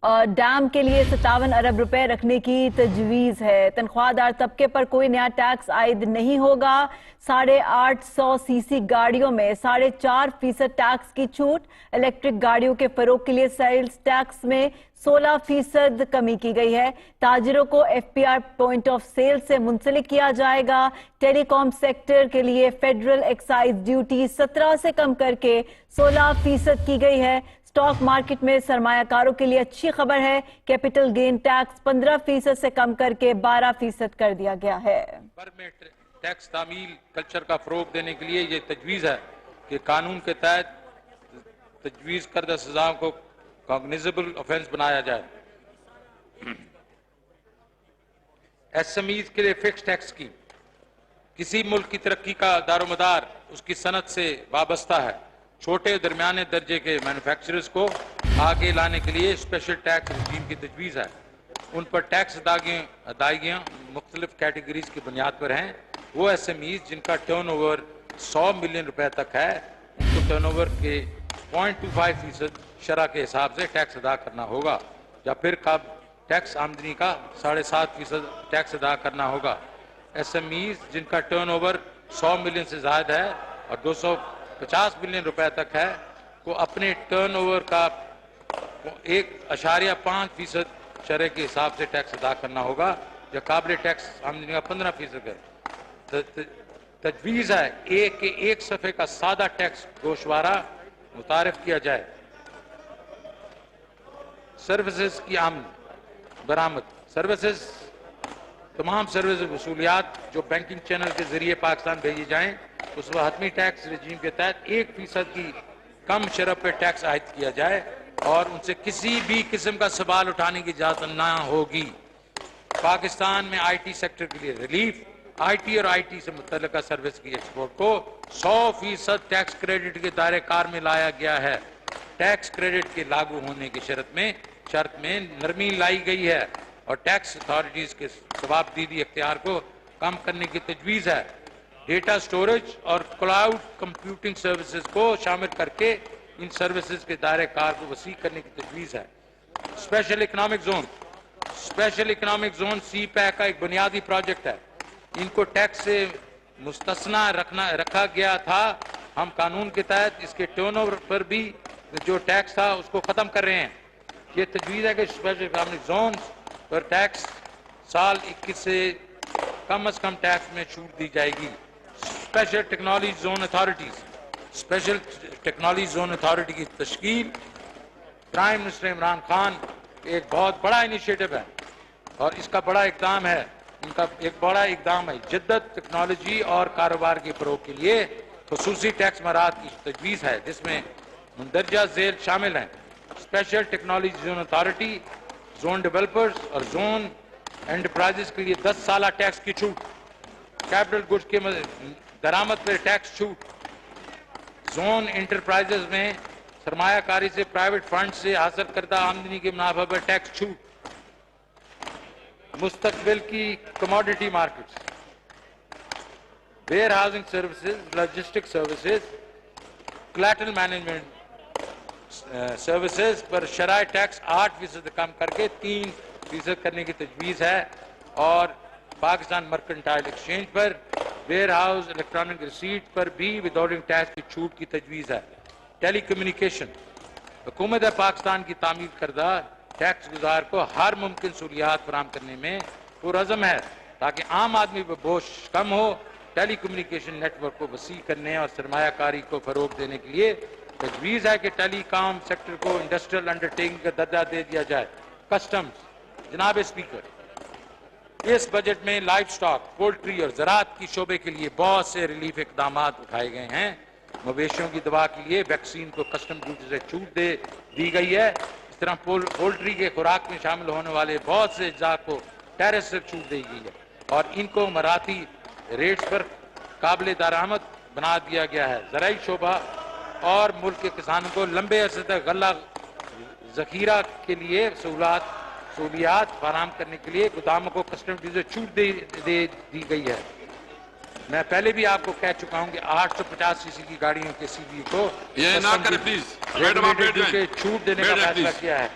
اور ڈیم کے لیے 57 ارب روپے رکھنے کی تجویز ہے۔ تنخواہ دار طبقے پر کوئی نیا ٹیکس عائد نہیں ہوگا۔ 850 سی سی گاڑیوں میں 4.5% ٹیکس کی چھوٹ۔ الیکٹرک گاڑیوں کے فروغ کے لیے سیلز ٹیکس میں 16% کمی کی گئی ہے۔ تاجروں کو FPR پوائنٹ آف سیل سے منسلک کیا جائے گا۔ ٹیلی کام سیکٹر کے لیے فیڈرل ایکسائز ڈیوٹی 17 سے کم کر کے 16% کی گئی ہے۔ اسٹاک مارکیٹ میں سرمایہ کاروں کے لیے اچھی خبر ہے۔ کیپٹل گین ٹیکس 15% سے کم کر کے 12% کر دیا گیا ہے۔ میں ٹیکس تعمیل کلچر کا فروغ دینے کے لیے یہ تجویز ہے کہ قانون کے تحت تجویز کردہ سزاؤں کو کاگنیزیبل آفینس بنایا جائے۔ SMEs کے لیے فکس ٹیکس اسکیم۔ کسی ملک کی ترقی کا دار و مدار اس کی صنعت سے وابستہ ہے۔ چھوٹے اور درمیانے درجے کے مینوفیکچررز کو آگے لانے کے لیے اسپیشل ٹیکس رجیم کی تجویز ہے۔ ان پر ٹیکس ادائیگیاں مختلف کیٹیگریز کی بنیاد پر ہیں۔ وہ SMEs جن کا ٹرن اوور 100 ملین روپے تک ہے ان کو ٹرن اوور کے 0.25% شرح کے حساب سے ٹیکس ادا کرنا ہوگا، یا پھر ٹیکس آمدنی کا 7.5% ٹیکس ادا کرنا ہوگا۔ SMEs جن کا ٹرن اوور 100 ملین سے زائد ہے اور 250 ملین روپے تک ہے کو اپنے ٹرن اوور کا 1.5% شرح کے حساب سے ٹیکس ادا کرنا ہوگا، یا قابل ٹیکس آمدنی کا 15% ہے۔ تجویز ہے ایک صفحے کا سادہ ٹیکس گوشوارہ متعارف کیا جائے۔ سروسز کی آمد برآمد۔ سروسز تمام سروس وصولیات جو بینکنگ چینل کے ذریعے پاکستان بھیجی جائیں اس پر حتمی ٹیکس رجیم کے تحت 1% کی کم شرح پہ ٹیکس عائد کیا جائے اور ان سے کسی بھی قسم کا سوال اٹھانے کی اجازت نہ ہوگی۔ پاکستان میں IT سیکٹر کے لیے ریلیف۔ IT اور IT سے متعلقہ سروس کی ایکسپورٹ کو 100% ٹیکس کریڈٹ کے دائرے کار میں لایا گیا ہے۔ ٹیکس کریڈٹ کے لاگو ہونے کی شرط میں نرمی لائی گئی ہے اور ٹیکس اتھارٹیز کے ثواب دیدی اختیار کو کم کرنے کی تجویز ہے۔ ڈیٹا سٹوریج اور کلاؤڈ کمپیوٹنگ سروسز کو شامل کر کے ان سروسز کے دائرے کار کو وسیع کرنے کی تجویز ہے۔ Special economic zone. Special economic zone CPEC کا ایک بنیادی پروجیکٹ ہے۔ ان کو ٹیکس سے مستثنا رکھا گیا تھا۔ ہم قانون کے تحت اس کے ٹرن اوور پر بھی جو ٹیکس تھا اس کو ختم کر رہے ہیں۔ یہ تجویز ہے کہ اسپیشل اکنامک زونز پر ٹیکس سال 21 سے کم از کم ٹیکس میں چھوٹ دی جائے گی۔ Special technology zone authorities. Special technology zone authority کی تشکیل پرائم منسٹر عمران خان ایک بہت بڑا انیشیٹو ہے اور اس کا بڑا اقدام ہے، ان کا ایک بڑا اقدام ہے۔ جدت ٹیکنالوجی اور کاروبار کے فروغ کے لیے خصوصی ٹیکس مراحت کی تجویز ہے جس میں مندرجہ ذیل شامل ہیں: special technology zone authority, zone developers اور زون انٹرپرائزز کے لیے 10 سالہ ٹیکس کی چھوٹ، کیپٹل گڈز کے درآمد پر ٹیکس چھوٹ، زون انٹرپرائزز میں سرمایہ کاری سے پرائیویٹ فنڈ سے حاصل کردہ آمدنی کے منافع پر ٹیکس چھوٹ، मुस्तकबिल की commodity markets, warehousing services, logistic services, collateral management services पर शराय टैक्स 8% कम करके 3% करने की तजवीज़ है और पाकिस्तान मर्केंटाइल एक्सचेंज पर वेयर हाउस इलेक्ट्रॉनिक रिसीट पर भी विदाउटिंग टैक्स की छूट की तजवीज़ है। टेली कम्युनिकेशन, हुकूमत पाकिस्तान की तामीर करदा टैक्स गुजार को हर मुमकिन सहूलियात फराहम करने में पुरअज़म है ताकि आम आदमी पर बोझ कम हो। टेली कम्युनिकेशन नेटवर्क को वसी करने और सरमायाकारी को फरोग देने के लिए तजवीज़ है कि टेलीकॉम सेक्टर को इंडस्ट्रियल अंडरटेकिंग का दर्जा दे दिया जाए। कस्टम्स, जनाब स्पीकर, इस बजट में लाइव स्टॉक, पोल्ट्री और ज़राअत की शोबे के लिए बहुत से रिलीफ इकदाम उठाए गए हैं। मवेशियों की दवा के लिए वैक्सीन को कस्टम ड्यूटी से छूट दी गई है। इस तरह पोल्ट्री के खुराक में शामिल होने वाले बहुत से अज्जा को टैरिफ से छूट दी गई है और इनको मराठी रेट्स पर काबिल दरामद बना दिया गया है। ज़राई शोबा और मुल्क के किसानों को लंबे अरसे तक गल्ला ज़खीरा के लिए सहूलियात फराहम करने के लिए गोदामों को कस्टम ड्यूटी से छूट दी गई है। मैं पहले भी आपको कह चुका हूं कि 850 सीसी की गाड़ियों के सीबी को ये ना करें प्लीज, मैडम आप बैठ जाएं, छूट देने का फैसला किया है।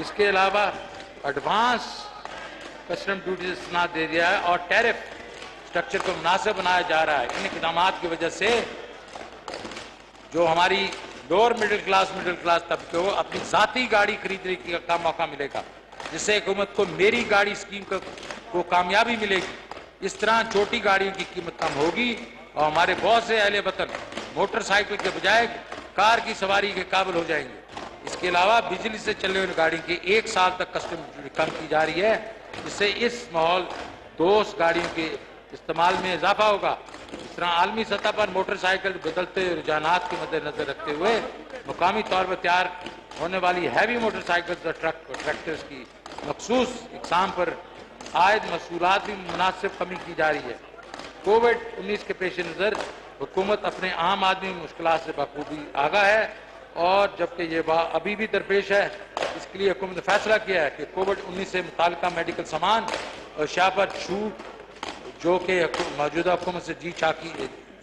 इसके अलावा एडवांस कस्टम ड्यूटी से इस्तेमाल दे दिया है और टैरिफ स्ट्रक्चर को मुनासिब बनाया जा रहा है। इन इक़दाम की वजह से जो हमारी लोअर मिडिल क्लास तबके को अपनी ज़ाती गाड़ी खरीदने का मौका मिलेगा, जिससे हुकूमत को मेरी गाड़ी स्कीम को कामयाबी मिलेगी। इस तरह छोटी गाड़ियों की कीमत कम होगी और हमारे बहुत से अहले वतन मोटरसाइकिल के बजाय कार की सवारी के काबिल हो जाएंगे। इसके अलावा बिजली से चलने वाली गाड़ी की 1 साल तक कस्टम कम की जा रही है, जिससे इस माहौल दोस्त गाड़ियों के इस्तेमाल में इजाफा होगा। इस तरह आलमी सतह पर मोटरसाइकिल बदलते रुझानात के मद्देनजर रखते हुए मुकामी तौर पर तैयार होने वाली हैवी मोटरसाइकिल और ट्रैक्टर्स की मखसूस इकसाम पर आयद मसूलात भी मुनासिब कमी की जा रही है। कोविड-19 के पेश नज़र हुकूमत अपने आम आदमी मुश्किलात से बखूबी आगाह है और जबकि ये अभी भी दरपेश है, इसके लिए हुकूमत ने फैसला किया है कि कोविड-19 से मुताल्लिका मेडिकल सामान और शाह पर छूट जो कि मौजूदा हुकूमत से जी चाकी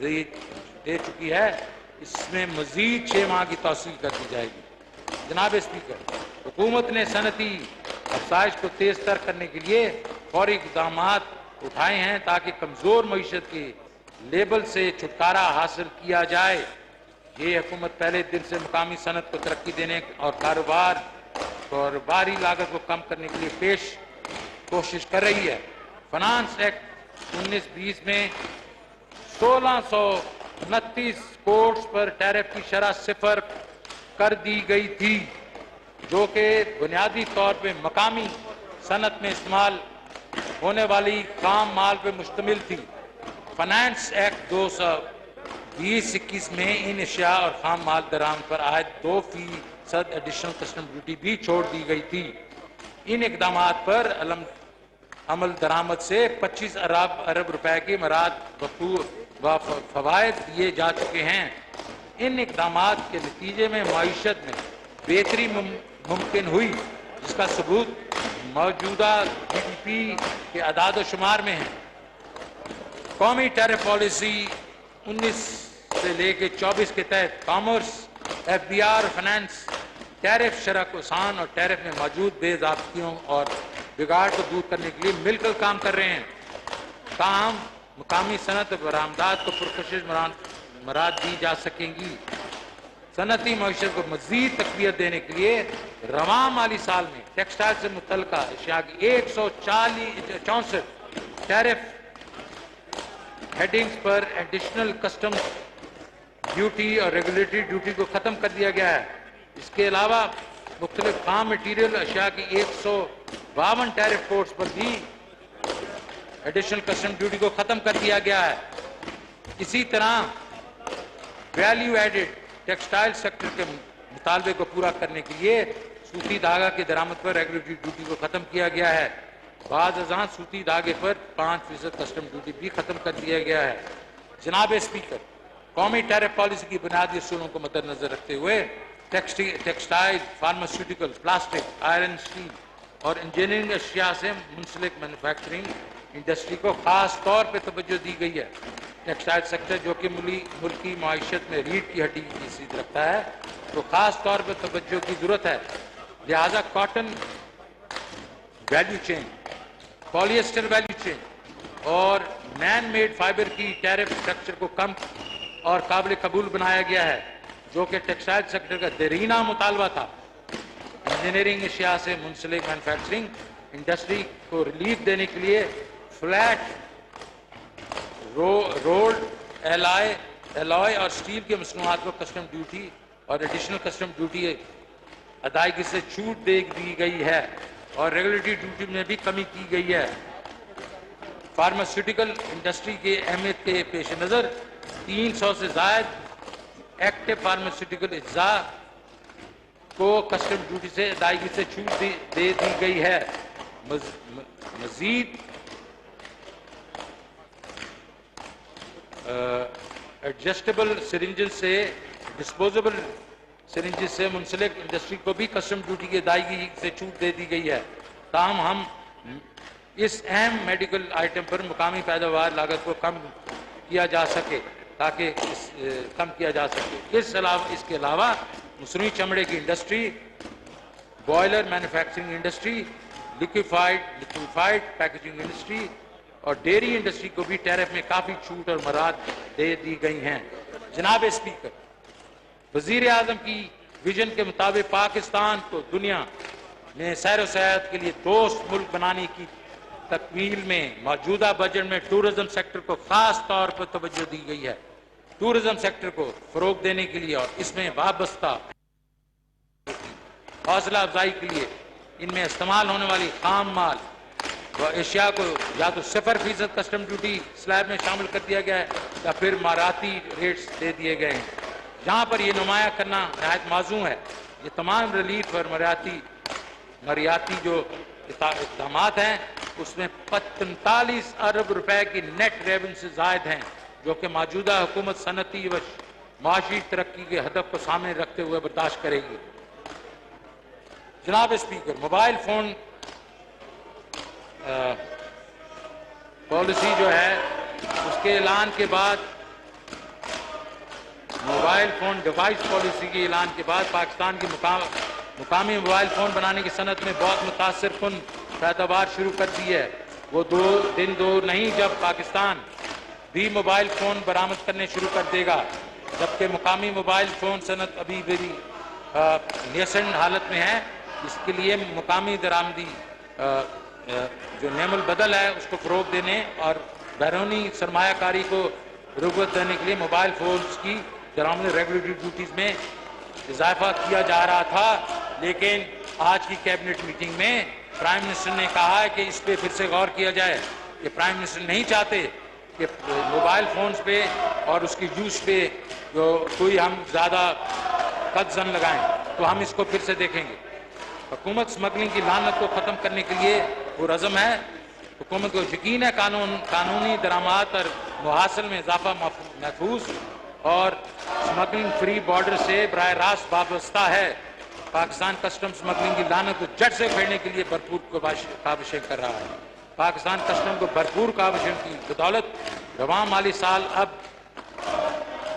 दे चुकी है, इसमें मजीद 6 माह की तौसील कर दी जाएगी। जनाब स्पीकर, हुकूमत ने सनती अफसाइश को तेज तर करने के लिए फौरी इक़दाम उठाए हैं ताकि कमज़ोर मईशत के लेबल से छुटकारा हासिल किया जाए। ये हुकूमत पहले दिन से मुकामी सनत को तरक्की देने और कारोबारी लागत को कम करने के लिए कोशिश कर रही है। फाइनेंस एक्ट 1920 में 1629 कोर्स पर टैरिफ की शरह 0 कर दी गई थी, जो कि बुनियादी तौर पे मकामी सनत में इस्तेमाल होने वाली काम माल पर मुश्तमिल थी। फाइनेंस एक्ट 2020-21 में इन अशिया और खाम माल दराम पर आयद 2% एडिशनल कस्टम ड्यूटी भी छोड़ दी गई थी। इन इकदाम पर अमल दरामद से 25 अरब रुपए के मराद व फवायद दिए जा चुके हैं। इन इकदाम के नतीजे में मईशत में बेहतरी मुमकिन हुई, जिसका सबूत मौजूदा GDP के अदाद शुमार में है। कौमी टैरिफ पॉलिसी 19 से लेकर 24 के तहत कॉमर्स, FBR और फाइनेंस टैरिफ शरह को आसान और टैरिफ में मौजूद बेज़ाब्तियों और बिगाड़ को दूर करने के लिए मिलकर काम कर रहे हैं। ताहम मुकामी सनत बरामदात को पुरकशिश मराद दी जा सकेंगी। सनती मईशत को मजीद तकवीत देने के लिए रवां माली साल में टेक्सटाइल से मुतल्लिका अशिया की 164 टैरिफ हेडिंग्स पर एडिशनल कस्टम ड्यूटी और रेगुलेटरी ड्यूटी को ख़त्म कर दिया गया है। इसके अलावा मुख्तलिफ खाम मटीरियल अशिया की 152 टैरिफ कोड्स पर भी एडिशनल कस्टम ड्यूटी को ख़त्म कर दिया गया है। इसी तरह वैल्यू एडेड टेक्सटाइल सेक्टर के मुतालबे को पूरा करने के लिए सूती धागा की दरामद पर रेगुलेटरी ड्यूटी को ख़त्म किया गया है। बाद अज़ां सूती धागे पर 5% कस्टम ड्यूटी भी ख़त्म कर दिया गया है। जनाब स्पीकर, कौमी टैरिफ पॉलिसी की बुनियादी असूलों को मद्देनजर रखते हुए textile, pharmaceutical, plastic, iron, steel और इंजीनियरिंग अशिया से मुंसलिक मैन्युफैक्चरिंग इंडस्ट्री को खास तौर पे तवज्जो दी गई है। टेक्सटाइल सेक्टर जो कि मुल्की माइशत में रीढ़ की हड्डी की हैसियत रखता है, तो खास तौर पे तवज्जो की जरूरत है। लिहाजा cotton value chain, polyester value chain और मैन मेड फाइबर की टैरिफ स्ट्रक्चर को कम और काबिल कबूल बनाया गया है, जो कि टेक्सटाइल सेक्टर का देरीना मुतालबा था। इंजीनियरिंग एशिया से मुंसलिक मैन्युफैक्चरिंग इंडस्ट्री को रिलीफ देने के लिए फ्लैट रोल्ड एलॉय और स्टील के मसनूआत को कस्टम ड्यूटी और एडिशनल कस्टम ड्यूटी अदायगी से छूट दे दी गई है और रेगुलेटरी ड्यूटी में भी कमी की गई है। फार्मास्यूटिकल इंडस्ट्री की अहमियत के पेश नज़र 300 से ज़ायद एक्टिव फार्मास्यूटिकल अज्जा को कस्टम ड्यूटी से अदायगी से छूट दे दी गई है। मजीद एडजस्टेबल सिरिंजेस से डिस्पोजेबल सिरिंजेस से मुंसलिक इंडस्ट्री को भी कस्टम ड्यूटी की अदायगी से छूट दे दी गई है। ताहम हम इस अहम मेडिकल आइटम पर मुकामी पैदावार लागत को कम किया जा सके इसके अलावा मसनूई चमड़े की industry, boiler manufacturing industry, liquefied packaging industry और डेयरी इंडस्ट्री को भी टैरिफ में काफ़ी छूट और मराद दे दी गई हैं। जनाब स्पीकर, वज़ीर आज़म की विजन के मुताबिक पाकिस्तान को दुनिया में सैर व सयाहत के लिए दोस्त मुल्क बनाने की तकमील में मौजूदा बजट में टूरिज्म सेक्टर को खास तौर पर तवज्जो दी गई है। टूरिज्म सेक्टर को फरोग देने के लिए और इसमें वाबस्ता हौसला अफजाई के लिए इनमें इस्तेमाल होने वाली खाम माल व एशिया को या तो 0% कस्टम ड्यूटी स्लैब में शामिल कर दिया गया है या फिर माराती रेट्स दे दिए गए हैं। जहाँ पर ये नुमाया करना नहायत माजूम है, ये तमाम रिलीफ और मरियाती जो इक़दामात हैं उसमें 45 अरब रुपए की नेट रेवेन्यू से जायद हैं, जो कि मौजूदा हुकूमत सनती व माशी तरक्की के हदफ को सामने रखते हुए बर्दाश्त करेगी। जनाब स्पीकर, मोबाइल फोन पॉलिसी जो है उसके ऐलान के बाद, मोबाइल फोन डिवाइस पॉलिसी के ऐलान के बाद पाकिस्तान की मुकामी मोबाइल फोन बनाने की सनत में बहुत मुतासर कुन पैदावार शुरू कर दी है। वो दो नहीं जब पाकिस्तान भी मोबाइल फोन बरामद करने शुरू कर देगा, जबकि मुकामी मोबाइल फोन सनत अभी भी नेसेंट हालत में है। इसके लिए मुकामी दरामदी जो नेमल बदल है उसको फरोग देने और बैरूनी सरमायाकारी को रुगवत देने के लिए मोबाइल फोन्स की दरामदी रेगुलेटरी ड्यूटीज में इजाफा किया जा रहा था, लेकिन आज की कैबिनेट मीटिंग में प्राइम मिनिस्टर ने कहा है कि इस पे फिर से गौर किया जाए कि प्राइम मिनिस्टर नहीं चाहते कि मोबाइल फोन्स पे और उसकी यूज पे जो कोई हम ज़्यादा कदजन लगाएं, तो हम इसको फिर से देखेंगे। हुकूमत स्मगलिंग की लानत को ख़त्म करने के लिए पुरअज़म है। हुकूमत को यकीन है कानूनी दरामात और मुहासिल में इजाफा महफूज और स्मगलिंग फ्री बॉर्डर से बराह रास्त वाबस्ता है। पाकिस्तान कस्टम स्मगलिंग की लानत को जड़ से उखेड़ने के लिए भरपूर काविशें कर रहा है। पाकिस्तान कस्टम को भरपूर काविशों की बदौलत रवां माली साल अब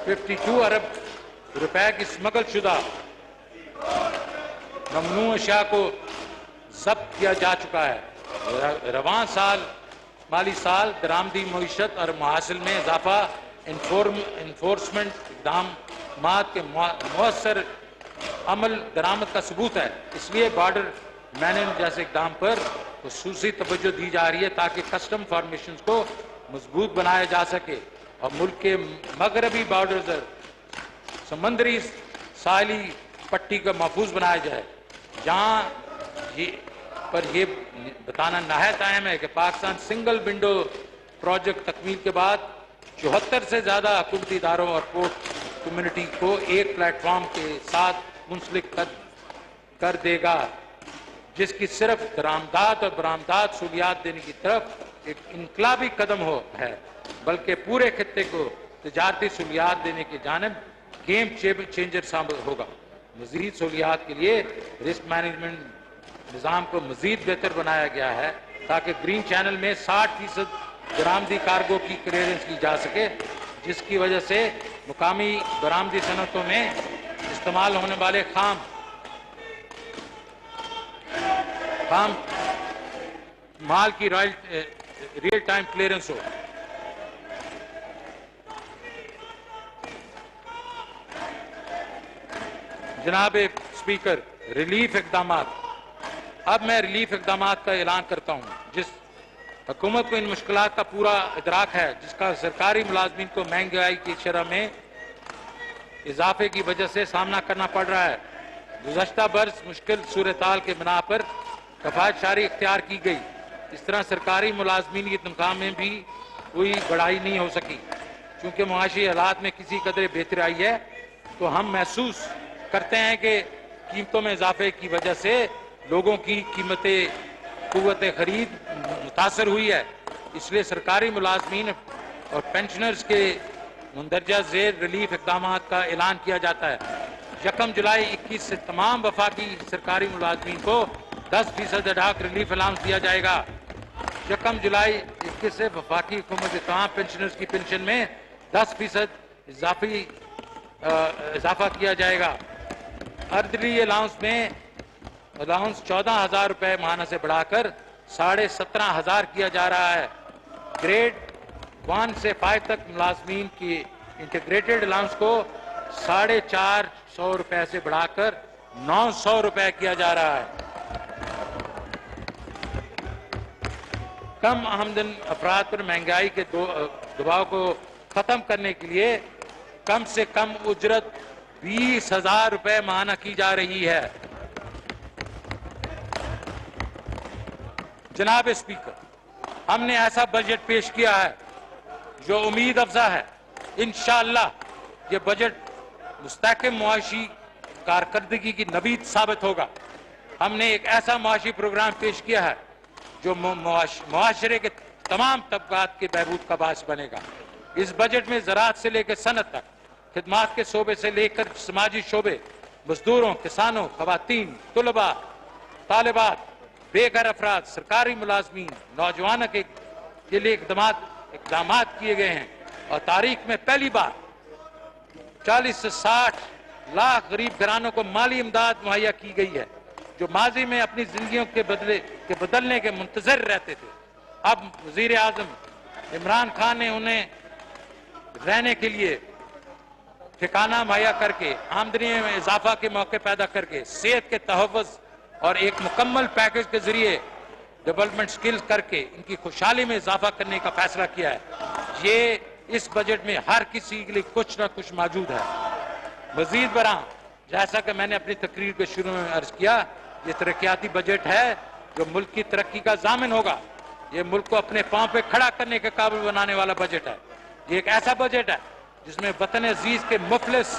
52 अरब रुपए की स्मगल शुदा ममनू अशिया को जब्त किया जा चुका है। रवां माली साल दरामदी मईशत और मुहासिल में इजाफा इन्फोर्समेंट इक़दामात के मौसर अमल दरामद का सबूत है। इसलिए बॉर्डर मैनेजमेंट जैसे इक़दाम पर खुसूसी तवज्जो दी जा रही है ताकि कस्टम फॉर्मेशन को मजबूत बनाया जा सके और मुल्क के मगरबी बॉर्डर समंदरी साहली पट्टी को महफूज बनाया जाए। जहाँ ये बताना नहायत अहम है कि पाकिस्तान सिंगल विंडो प्रोजेक्ट तकमील के बाद 74 से ज़्यादा हुकूमती इदारों और पोर्ट कम्युनिटी को एक प्लेटफॉर्म के साथ मुंसलिक कर देगा, जिसकी सिर्फ दरामदात और बरामदात सहूलियात देने की तरफ एक इनकलाबी कदम है, बल्कि पूरे खित्ते को तजारती सहूलियात देने की जानिब गेम चेंजर शामिल होगा। مزید سہولیات کے لیے رسک مینجمنٹ نظام کو مزید بہتر بنایا گیا ہے تاکہ گرین چینل میں 60% برآمدی کارگو کی کلیئرنس کی جا سکے، جس کی وجہ سے مقامی برآمدی صنعتوں میں استعمال ہونے والے خام مال کی ریئل ٹائم کلیئرنس ہو۔ جناب اسپیکر، ریلیف اقدامات۔ اب میں ریلیف اقدامات کا اعلان کرتا ہوں۔ جس حکومت کو ان مشکلات کا پورا ادراک ہے، جس کا سرکاری ملازمین کو مہنگائی کی شرح میں اضافے کی وجہ سے سامنا کرنا پڑ رہا ہے، گزشتہ برس مشکل صورتحال کے بنا پر کفایت شاری اختیار کی گئی۔ اس طرح سرکاری ملازمین کی تنخواہ میں بھی کوئی بڑھائی نہیں ہو سکی۔ چونکہ معاشی حالات میں کسی قدر بہتری آئی ہے، تو ہم محسوس کرتے ہیں کہ قیمتوں میں اضافے کی وجہ سے لوگوں کی قوت خرید متاثر ہوئی ہے۔ اس لیے سرکاری ملازمین اور پینشنرز کے مندرجہ ذیل ریلیف اقدامات کا اعلان کیا جاتا ہے۔ 1 جولائی 21 سے تمام وفاقی سرکاری ملازمین کو 10% اڈاک ریلیف الاؤنس دیا جائے گا۔ 1 جولائی 21 سے وفاقی حکومت کے تمام پینشنرز کی پنشن میں 10% اضافہ کیا جائے گا۔ ارلی الاؤنس میں 14,000 روپے ماہانہ سے بڑھا کر 17,500 کیا جا رہا ہے۔ گریڈ 1 سے 5 تک ملازمین کی انٹیگریٹڈ الاؤنس کو 450 روپے سے بڑھا کر 900 روپے کیا جا رہا ہے۔ کم آمدن افراد پر مہنگائی کے دباؤ کو ختم کرنے کے لیے کم سے کم اجرت 20,000 روپے ماہانہ کی جا رہی ہے۔ جناب اسپیکر، ہم نے ایسا بجٹ پیش کیا ہے جو امید افزا ہے۔ انشاءاللہ یہ بجٹ مستحکم معاشی کارکردگی کی نوید ثابت ہوگا۔ ہم نے ایک ایسا معاشی پروگرام پیش کیا ہے جو معاشرے کے تمام طبقات کے بہبود کا باعث بنے گا۔ اس بجٹ میں زراعت سے لے کر صنعت تک، خدمات کے شعبے سے لے کر سماجی شعبے، مزدوروں، کسانوں، خواتین، طلباء، طالبات، بے گھر افراد، سرکاری ملازمین، نوجوانوں کے لیے اقدامات کیے گئے ہیں، اور تاریخ میں پہلی بار 40 سے 60 لاکھ غریب گھرانوں کو مالی امداد مہیا کی گئی ہے، جو ماضی میں اپنی زندگیوں کے بدلنے کے منتظر رہتے تھے۔ اب وزیر اعظم عمران خان نے انہیں رہنے کے لیے ٹھکانہ مہیا کر کے، آمدنی میں اضافہ کے موقع پیدا کر کے، صحت کے تحفظ اور ایک مکمل پیکج کے ذریعے ڈیولپمنٹ سکلز کر کے ان کی خوشحالی میں اضافہ کرنے کا فیصلہ کیا ہے۔ یہ اس بجٹ میں ہر کسی کے لیے کچھ نہ کچھ موجود ہے۔ مزید برآں، جیسا کہ میں نے اپنی تقریر کے شروع میں عرض کیا، یہ ترقیاتی بجٹ ہے جو ملک کی ترقی کا ضامن ہوگا۔ یہ ملک کو اپنے پاؤں پہ کھڑا کرنے کے قابل بنانے والا بجٹ ہے۔ یہ ایک ایسا بجٹ ہے جس میں وطن عزیز کے مفلس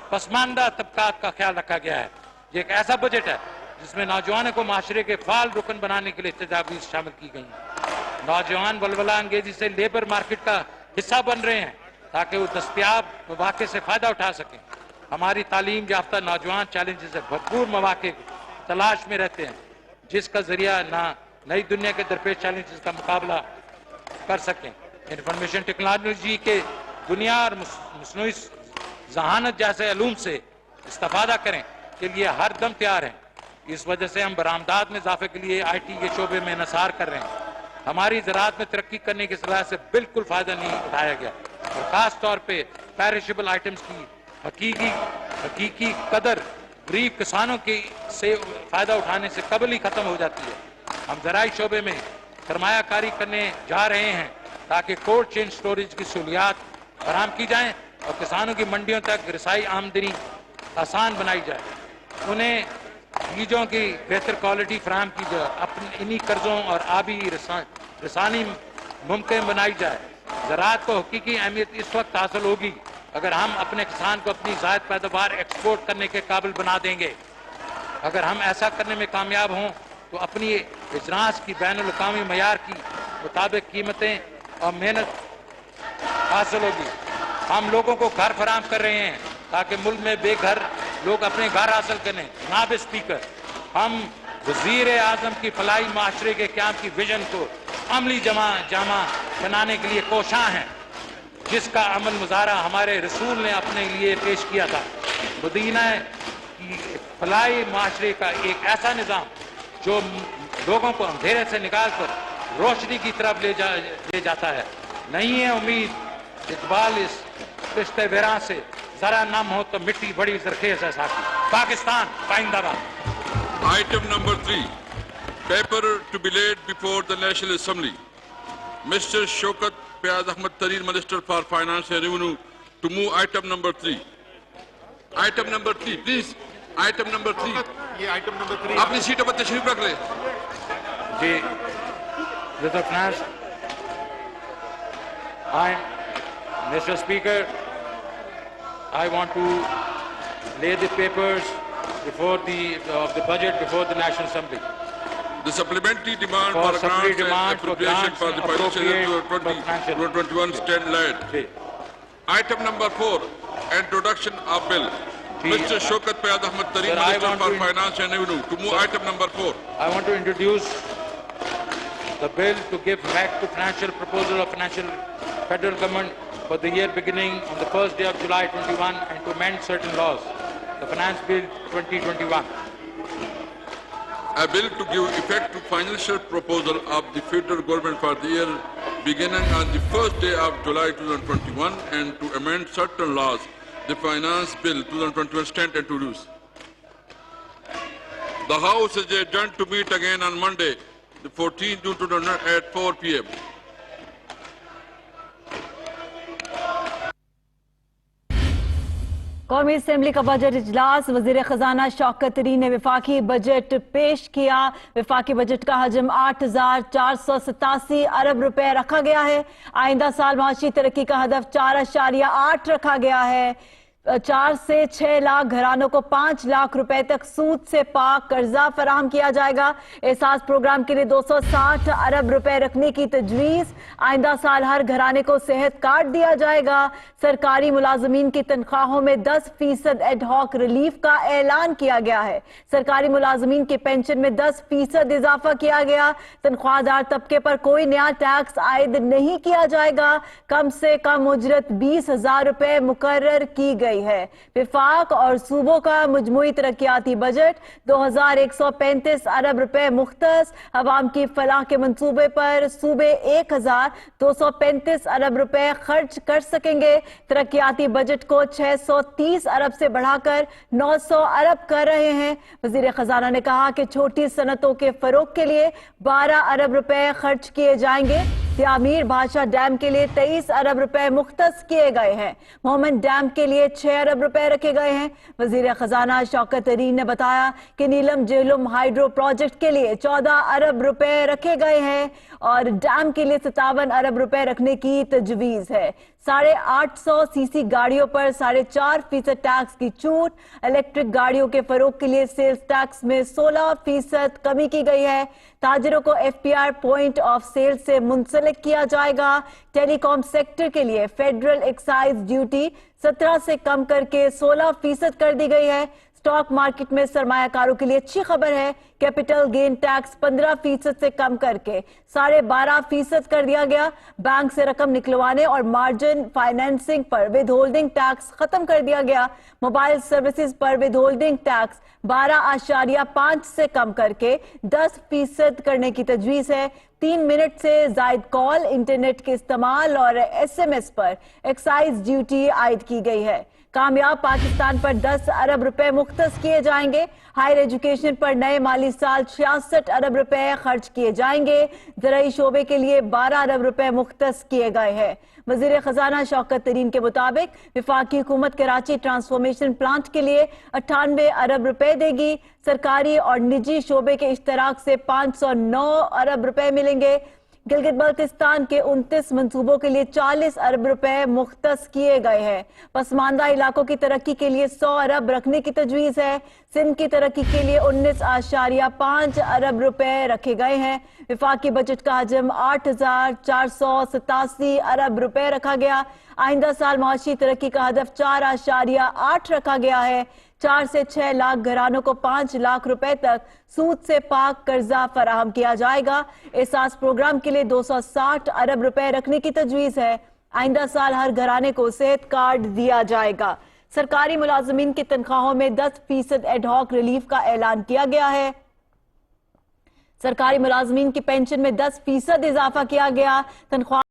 پسماندہ طبقات کا خیال رکھا گیا ہے۔ یہ ایک ایسا بجٹ ہے جس میں نوجوانوں کو معاشرے کے فعال رکن بنانے کے لیے تجاویز شامل کی گئی ہیں۔ نوجوان ولولہ انگیزی سے لیبر مارکیٹ کا حصہ بن رہے ہیں تاکہ وہ دستیاب مواقع سے فائدہ اٹھا سکیں۔ ہماری تعلیم یافتہ نوجوان چیلنجز سے بھرپور مواقع کی تلاش میں رہتے ہیں، جس کا ذریعہ نئی دنیا کے درپیش چیلنجز کا مقابلہ کر سکیں۔ انفارمیشن ٹیکنالوجی کے دنیا اور مصنوعی ذہانت جیسے علوم سے استفادہ کریں کے لیے ہر دم تیار ہیں۔ اس وجہ سے ہم برآمدات میں اضافے کے لیے آئی ٹی کے شعبے میں انحصار کر رہے ہیں۔ ہماری زراعت میں ترقی کرنے کی صلاحیت سے بالکل فائدہ نہیں اٹھایا گیا، اور خاص طور پہ پیرشیبل آئٹمز کی حقیقی قدر غریب کسانوں سے فائدہ اٹھانے سے قبل ہی ختم ہو جاتی ہے۔ ہم زرعی شعبے میں سرمایہ کاری کرنے جا رہے ہیں تاکہ کولڈ چین سٹوریج کی سہولیات فراہم کی جائیں اور کسانوں کی منڈیوں تک رسائی آمدنی آسان بنائی جائے، انہیں بیجوں کی بہتر کوالٹی فراہم کی جائے، انہی قرضوں اور آبی رسانی ممکن بنائی جائے۔ زراعت کو حقیقی اہمیت اس وقت حاصل ہوگی اگر ہم اپنے کسان کو اپنی زائد پیداوار ایکسپورٹ کرنے کے قابل بنا دیں گے۔ اگر ہم ایسا کرنے میں کامیاب ہوں تو اپنی اجناس کی بین الاقوامی معیار کی مطابق قیمتیں اور محنت حاصل ہوگی۔ ہم لوگوں کو گھر فراہم کر رہے ہیں تاکہ ملک میں بے گھر लोग अपने घर हासिल करें। जनाब स्पीकर, हम वज़ीर आज़म की फलाही माशरे के क़याम की विजन को अमली जामा बनाने के लिए कोशां हैं, जिसका अमल मुज़ाहरा हमारे रसूल ने अपने लिए पेश किया था। मदीना की फलाही माशरे का एक ऐसा निज़ाम जो लोगों को अंधेरे से निकाल कर रोशनी की तरफ ले जाता है। नहीं है उम्मीद इकबाल इस रिश्ते वेरां से जरा नम हो तो मिट्टी बड़ी जरखेज है साथी। Pakistan पाइंदाबाद। Item number 3, paper to be laid before the National Assembly. Mr. Shaukat Fayaz Ahmad Tareer, Minister for Finance and Revenue, to move item number 3. Item number 3, please. Item number 3. ये आइटम नंबर 3 अपनी सीटों पर तशरीफ रख ले। जी, Mr. Finance, Mr. Speaker, I want to lay the papers before of the budget before the National Assembly. The supplementary demand For for supplementary grants demand and for appropriation grants for the and financial year appropriate for 2021 stand laid. Ji, Item number 4, introduction of bill. Ji, Mr. Shaukat Fayaz Ahmad Tareer, Sir, I Minister want for to- Finance and Revenue, to move item number 4. I want to introduce the bill to give back to financial proposal of financial federal government for the year beginning on the first day of July 21 and to amend certain laws. The Finance Bill 2021. A bill to give effect to financial proposal of the federal government for the year beginning on the first day of July 2021 and to amend certain laws. The Finance Bill 2021 stand introduced. The House is adjourned to meet again on Monday, the 14th June 2021 at 4 p.m. कौमी assembly का budget इजलास। वजीर खजाना शौकत तरीन ने विफाकी budget पेश किया। विफाकी budget का हजम 8,487 अरब रुपए रखा गया है। आइंदा साल माशी तरक्की का हदफ 4.8 रखा गया है। 4 से 6 लाख घरानों को 5 लाख रुपए तक सूद से पाक कर्जा फराहम किया जाएगा। एहसास प्रोग्राम के लिए 260 अरब रुपए रखने की तजवीज। आइंदा साल हर घराने को सेहत कार्ड दिया जाएगा। सरकारी मुलाजमीन की तनख्वाहों में 10% एडहॉक रिलीफ का ऐलान किया गया है। सरकारी मुलाजमीन की पेंशन में 10% इजाफा किया गया। तनख्वाहदार तबके पर कोई नया टैक्स आयद नहीं किया जाएगा। कम से कम उजरत 20,000 रुपए मुकर्रर की गई है। विफाक और सूबों का मजमूई तरक्याती बजट 2,135 अरब रुपए मुख्तस। अवाम की फलाह के मंसूबे पर सूबे 1,235 अरब रुपए खर्च कर सकेंगे। तरक्याती बजट को 630 अरब से बढ़ाकर 900 अरब कर रहे हैं। वजीर खजाना ने कहा कि छोटी सनतों के फरोग के लिए 12 अरब रुपए खर्च किए जाएंगे। त्यामीर बादशाह डैम के लिए 23 अरब रुपए मुख्तस किए गए हैं। मोहम्मद डैम के लिए 6 अरब रुपए रखे गए हैं। वजीर खजाना शौकत तरीन ने बताया कि नीलम जेहलम हाइड्रो प्रोजेक्ट के लिए 14 अरब रुपए रखे गए हैं और डैम के लिए 57 अरब रुपए रखने की तजवीज है। 850 सीसी गाड़ियों पर 4.5% टैक्स की छूट। इलेक्ट्रिक गाड़ियों के फरोग के लिए सेल्स टैक्स में 16% कमी की गई है। ताजिरों को FPR पॉइंट ऑफ सेल से मुंसलिक किया जाएगा। टेलीकॉम सेक्टर के लिए फेडरल एक्साइज ड्यूटी 17 से कम करके 16% कर दी गई है। स्टॉक मार्केट में सरमायाकारों के लिए अच्छी खबर है। कैपिटल गेन टैक्स 15% से कम करके 12.5% कर दिया गया। बैंक से रकम निकलवाने और मार्जिन फाइनेंसिंग पर विद होल्डिंग टैक्स खत्म कर दिया गया। मोबाइल सर्विसेज पर विद होल्डिंग टैक्स 12.5 से कम करके 10% करने की तजवीज है। 3 मिनट से जायद कॉल, इंटरनेट के इस्तेमाल और SMS पर एक्साइज ड्यूटी आयद की गई है। कामयाब पाकिस्तान पर 10 अरब रुपए मुख्तस किए जाएंगे। हायर एजुकेशन पर नए माली साल 66 अरब रुपए खर्च किए जाएंगे। ज़राई शोबे के लिए 12 अरब रुपए मुख्तस किए गए हैं। वजीर खजाना शौकत तरीन के मुताबिक विफाकी हुकूमत कराची ट्रांसफॉर्मेशन प्लांट के लिए 98 अरब रुपए देगी। सरकारी और निजी शोबे के इश्तराक से 509 अरब रुपए मिलेंगे। गिलगित बल्तिस्तान के 29 मंसूबों के लिए 40 अरब रुपए मुख्तस किए गए हैं। पसमानदा इलाकों की तरक्की के लिए 100 अरब रखने की तजवीज है। सिंध की तरक्की के लिए 19.5 अरब रुपए रखे गए हैं। विफाकी बजट का हजम 8,487 अरब रुपए रखा गया। आइंदा साल माशी तरक्की का हदफ 4.8 रखा गया है। 4 سے 6 لاکھ گھرانوں کو 5 لاکھ روپے تک سود سے پاک قرضہ فراہم کیا جائے گا۔ احساس پروگرام کے لیے 260 ارب روپے رکھنے کی تجویز ہے۔ آئندہ سال ہر گھرانے کو صحت کارڈ دیا جائے گا۔ سرکاری ملازمین کی تنخواہوں میں 10% ایڈ ہاک ریلیف کا اعلان کیا گیا ہے۔ سرکاری ملازمین کی پینشن میں 10% اضافہ کیا گیا۔ تنخواہ